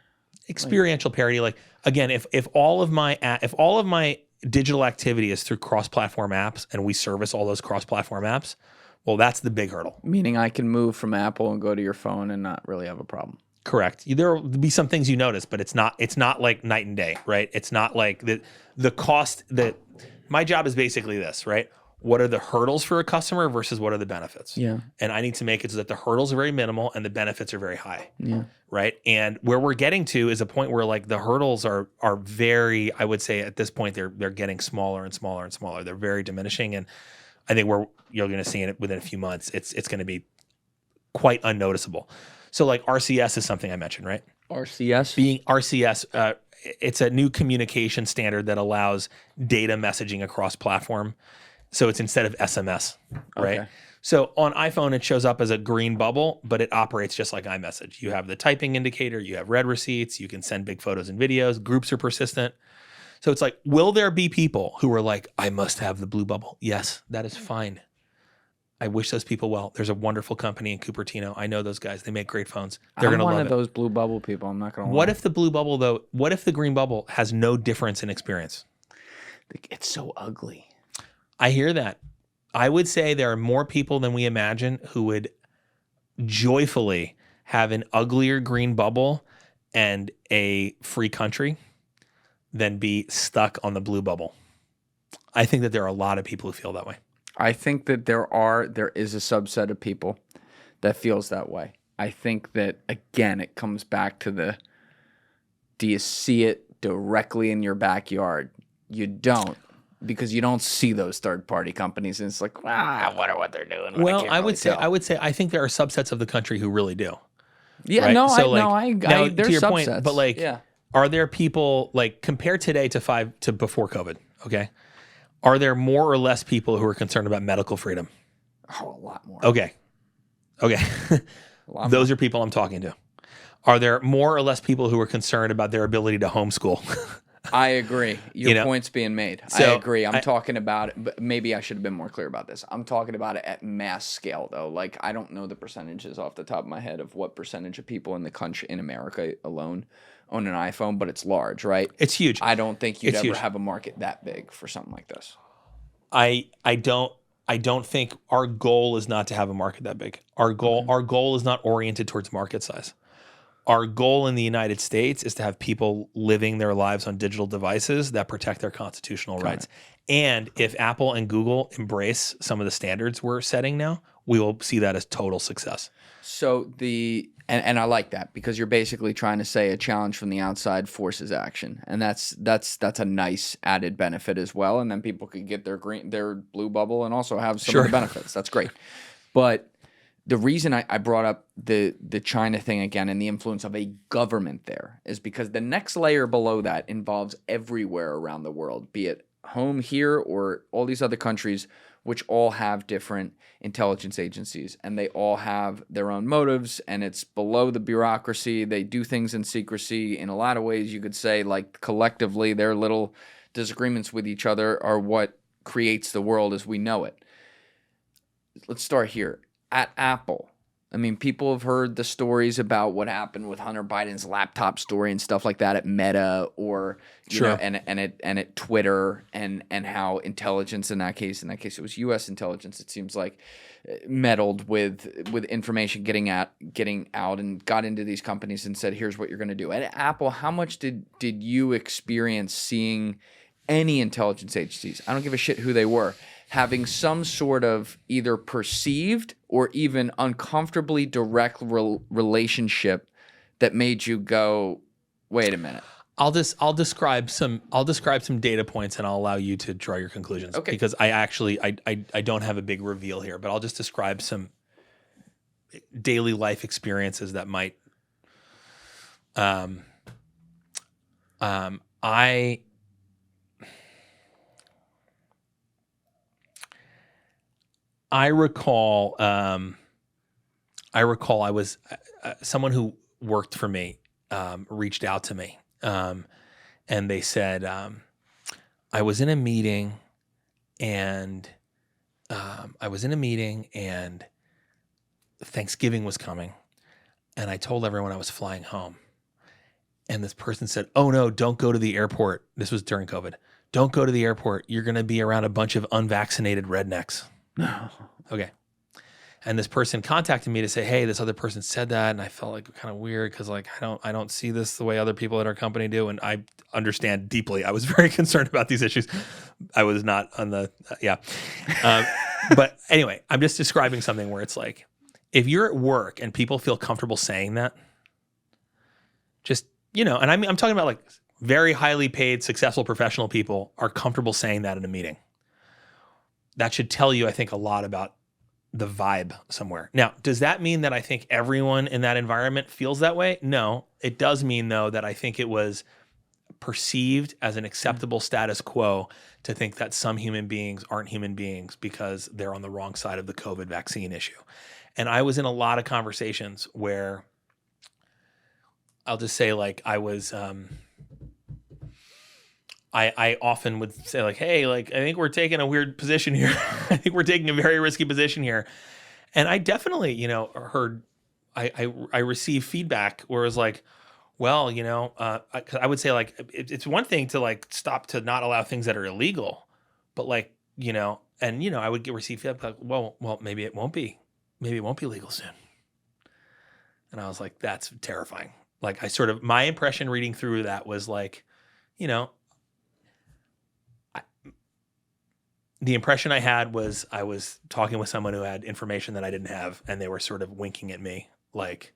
S2: Experiential parity. Like again, if all of my digital activity is through cross-platform apps, and we service all those cross-platform apps, well, that's the big hurdle.
S1: Meaning I can move from Apple and go to your phone and not really have a problem.
S2: Correct. There will be some things you notice, but it's not like night and day, right? It's not like the cost that my job is basically this, right? What are the hurdles for a customer versus what are the benefits?
S1: Yeah.
S2: And I need to make it so that the hurdles are very minimal and the benefits are very high.
S1: Yeah.
S2: Right. And where we're getting to is a point where like the hurdles are very, I would say at this point, they're getting smaller and smaller and smaller. They're very diminishing. And I think you're going to see it within a few months. It's going to be quite unnoticeable. So like RCS is something I mentioned, right? RCS, it's a new communication standard that allows data messaging across platform. So it's instead of SMS, right? Okay. So on iPhone, it shows up as a green bubble, but it operates just like iMessage. You have the typing indicator, you have read receipts, you can send big photos and videos, groups are persistent. So it's like, will there be people who are like, I must have the blue bubble? Yes, that is fine. I wish those people well. There's a wonderful company in Cupertino. I know those guys. They make great phones. They're going to love it.
S1: I'm one of those blue bubble people. I'm not going to lie.
S2: What if the blue bubble, though, what if the green bubble has no difference in experience?
S1: It's so ugly.
S2: I hear that. I would say there are more people than we imagine who would joyfully have an uglier green bubble and a free country than be stuck on the blue bubble. I think that there are a lot of people who feel that way.
S1: I think that there is a subset of people that feels that way. I think that, again, it comes back to do you see it directly in your backyard? You don't, because you don't see those third-party companies, and it's like, I wonder what they're doing.
S2: Well, I would say I think there are subsets of the country who really do.
S1: Yeah,
S2: right?
S1: no,
S2: so
S1: there's
S2: to your
S1: subsets.
S2: point, but like, are there people, like, compare today to before COVID? Okay, are there more or less people who are concerned about medical freedom?
S1: Oh, a lot more.
S2: Okay. Those are people I'm talking to. Are there more or less people who are concerned about their ability to homeschool?
S1: I agree. Your point's being made.
S2: So,
S1: I agree. I'm talking about it, but maybe I should have been more clear about this. I'm talking about it at mass scale, though. Like, I don't know the percentages off the top of my head of what percentage of people in the country, in America alone, own an iPhone, but it's large, right?
S2: It's huge.
S1: I don't think you'd ever have a market that big for something like this.
S2: I don't think our goal is not to have a market that big. Our goal is not oriented towards market size. Our goal in the United States is to have people living their lives on digital devices that protect their constitutional rights. And if Apple and Google embrace some of the standards we're setting now, we will see that as total success.
S1: So and I like that, because you're basically trying to say a challenge from the outside forces action, and that's a nice added benefit as well. And then people could get their blue bubble and also have some of the benefits. That's great. But the reason I brought up the China thing again and the influence of a government there is because the next layer below that involves everywhere around the world, be it home here or all these other countries, which all have different intelligence agencies, and they all have their own motives, and it's below the bureaucracy. They do things in secrecy. In a lot of ways, you could say, like, collectively, their little disagreements with each other are what creates the world as we know it. Let's start here. At Apple, I mean, people have heard the stories about what happened with Hunter Biden's laptop story and stuff like that at Meta, or you know, and at Twitter, and how intelligence in that case it was U.S. intelligence, it seems like, meddled with information getting out and got into these companies and said, here's what you're going to do. At Apple, how much did you experience seeing any intelligence agencies, I don't give a shit who they were, having some sort of either perceived or even uncomfortably direct relationship that made you go, wait a minute?
S2: I'll describe some data points, and I'll allow you to draw your conclusions.
S1: Okay.
S2: Because I don't have a big reveal here, but I'll just describe some daily life experiences that might I recall I was someone who worked for me reached out to me, and they said, I was in a meeting and Thanksgiving was coming, and I told everyone I was flying home, and this person said, oh no, don't go to the airport. This was during COVID. Don't go to the airport. You're going to be around a bunch of unvaccinated rednecks. Okay. And this person contacted me to say, hey, this other person said that. And I felt like kind of weird, because like, I don't see this the way other people at our company do. And I understand deeply. I was very concerned about these issues. I was not on the, but anyway, I'm just describing something where it's like, if you're at work and people feel comfortable saying that, just, and I'm talking about like very highly paid, successful professional people are comfortable saying that in a meeting. That should tell you, I think, a lot about the vibe somewhere. Now, does that mean that I think everyone in that environment feels that way? No. It does mean, though, that I think it was perceived as an acceptable status quo to think that some human beings aren't human beings because they're on the wrong side of the COVID vaccine issue. And I was in a lot of conversations where I'll just say, like, I was I often would say, like, hey, like, I think we're taking a weird position here. I think we're taking a very risky position here. And I definitely, heard, I received feedback where it was like, well, I would say, like, it's one thing to, like, stop to not allow things that are illegal, but, like, I would receive feedback like, well, maybe it won't be legal soon. And I was like, that's terrifying. Like my impression reading through that was like, you know, the impression I had was I was talking with someone who had information that I didn't have, and they were sort of winking at me like,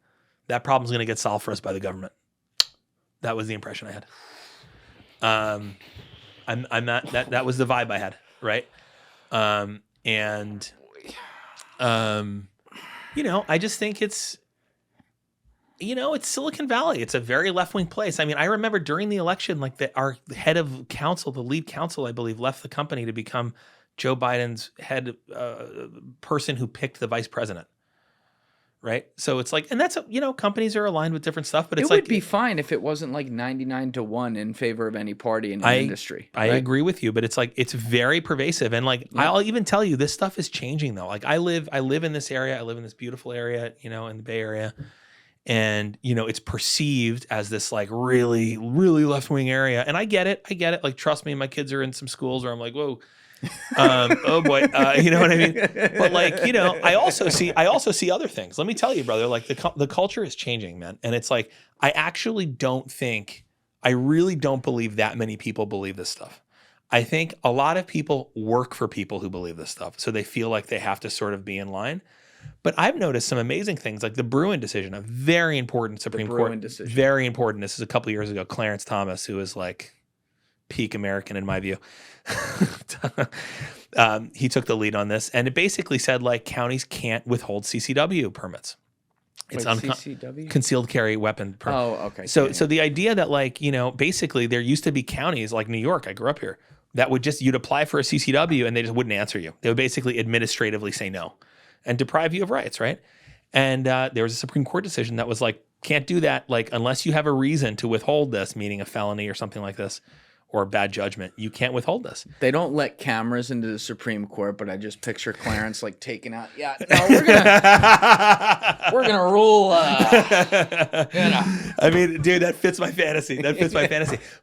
S2: that problem's going to get solved for us by the government. That was the impression I had. I'm not, that was the vibe I had. Right. You know, I just think it's, you know, it's Silicon Valley. It's a very left-wing place. I mean, I remember during the election, like our head of counsel, the lead counsel, I believe, left the company to become Joe Biden's head person who picked the vice president. Right. So it's like, and that's, you know, companies are aligned with different stuff, but it's like.
S1: It would be fine if it wasn't like 99-1 in favor of any party in the industry.
S2: I agree with you, but it's like, it's very pervasive. And like, yeah. I'll even tell you, this stuff is changing though. Like I live in this area. I live in this beautiful area, you know, in the Bay Area. And, you know, it's perceived as this like really, really left-wing area. And I get it. Like, trust me, my kids are in some schools where I'm like, whoa, oh boy. You know what I mean? But like, you know, I also see other things. Let me tell you, brother, like the culture is changing, man. And it's like, I really don't believe that many people believe this stuff. I think a lot of people work for people who believe this stuff. So they feel like they have to sort of be in line. But I've noticed some amazing things, like the Bruin decision, a very important Supreme Court decision. Very important. This is a couple of years ago. Clarence Thomas, who is like peak American in my view, he took the lead on this, and it basically said like counties can't withhold CCW permits. It's
S1: CCW?
S2: Concealed carry weapon permit.
S1: Oh, okay.
S2: So the idea that like, you know, basically there used to be counties like New York, I grew up here, that would just, you'd apply for a CCW and they just wouldn't answer you. They would basically administratively say no and deprive you of rights, right? And there was a Supreme Court decision that was like, can't do that, like unless you have a reason to withhold this, meaning a felony or something like this, or bad judgment, you can't withhold this.
S1: They don't let cameras into the Supreme Court, but I just picture Clarence like taking out. Yeah, no, we're gonna rule. You know.
S2: I mean, dude, that fits my fantasy.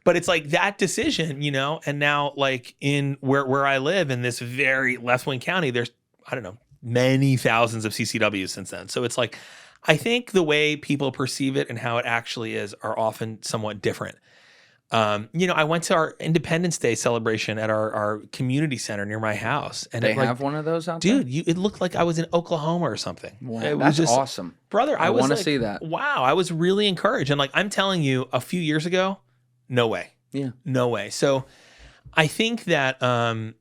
S2: But it's like that decision, you know. And now, like in where I live in this very left-wing county, there's, I don't know, many thousands of CCWs since then. So it's like, I think the way people perceive it and how it actually is are often somewhat different. You know, I went to our Independence Day celebration at our community center near my house, and
S1: they have one of those out
S2: there?
S1: Dude,
S2: it looked like I was in Oklahoma or something.
S1: Wow, that's just awesome,
S2: brother. I
S1: want to
S2: like,
S1: see that.
S2: Wow, I was really encouraged, and like I'm telling you, a few years ago, no way.
S1: Yeah,
S2: no way. So, I think that the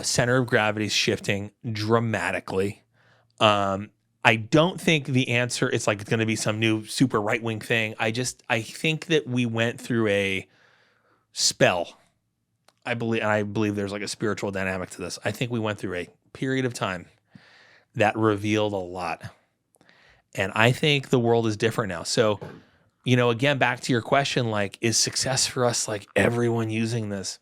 S2: center of gravity is shifting dramatically. I don't think the answer is like it's going to be some new super right-wing thing. I think that we went through a spell. I believe there's like a spiritual dynamic to this. I think we went through a period of time that revealed a lot. And I think the world is different now. So, you know, again, back to your question, like, is success for us like everyone using this?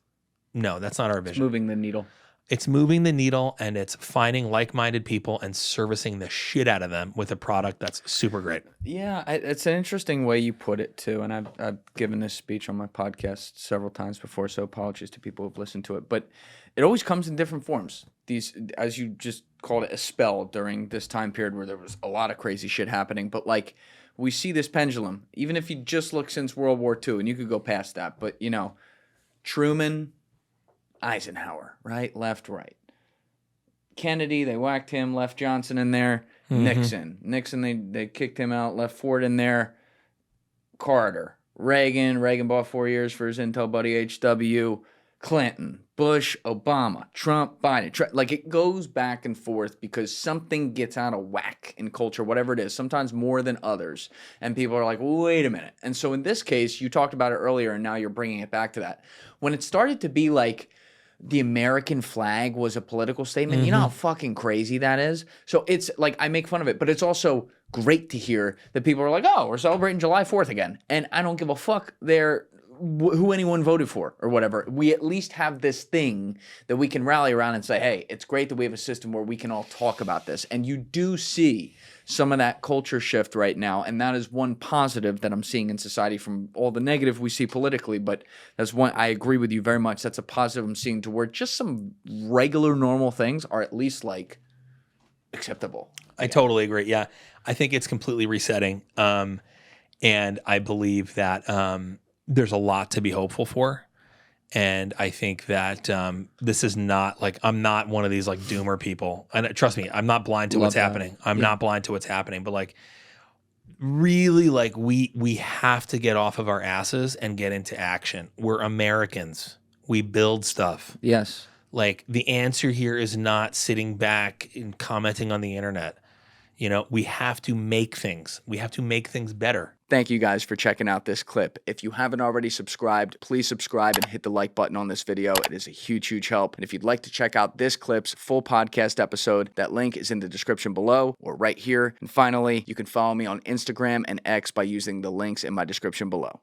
S2: No, that's not our vision.
S1: It's moving the needle.
S2: It's moving the needle, and it's finding like-minded people and servicing the shit out of them with a product that's super great.
S1: Yeah, it's an interesting way you put it too. And I've given this speech on my podcast several times before, so apologies to people who've listened to it. But it always comes in different forms. These, as you just called it, a spell during this time period where there was a lot of crazy shit happening. But like, we see this pendulum, even if you just look since World War II, and you could go past that. But you know, Truman, Eisenhower, right? Left, right. Kennedy, they whacked him, left Johnson in there. Mm-hmm. Nixon, they kicked him out, left Ford in there. Carter, Reagan bought 4 years for his intel buddy H.W. Clinton, Bush, Obama, Trump, Biden. Like, it goes back and forth because something gets out of whack in culture, whatever it is, sometimes more than others. And people are like, wait a minute. And so in this case, you talked about it earlier, and now you're bringing it back to that. When it started to be like, the American flag was a political statement. Mm-hmm. You know how fucking crazy that is? So it's like, I make fun of it, but it's also great to hear that people are like, oh, we're celebrating July 4th again. And I don't give a fuck who anyone voted for or whatever. We at least have this thing that we can rally around and say, hey, it's great that we have a system where we can all talk about this. And you do see some of that culture shift right now, and that is one positive that I'm seeing in society from all the negative we see politically, but that's one, I agree with you very much, that's a positive I'm seeing to where just some regular normal things are at least like acceptable.
S2: I totally agree. Yeah. I think it's completely resetting. And I believe that there's a lot to be hopeful for. And I think that this is not like, I'm not one of these like doomer people. And trust me, I'm not blind to
S1: Love
S2: what's
S1: that.
S2: happening. I'm not blind to what's happening. But like, really, like we have to get off of our asses and get into action. We're Americans. We build stuff.
S1: Yes.
S2: Like the answer here is not sitting back and commenting on the internet. You know, we have to make things. We have to make things better.
S1: Thank you guys for checking out this clip. If you haven't already subscribed, please subscribe and hit the like button on this video. It is a huge, huge help. And if you'd like to check out this clip's full podcast episode, that link is in the description below or right here. And finally, you can follow me on Instagram and X by using the links in my description below.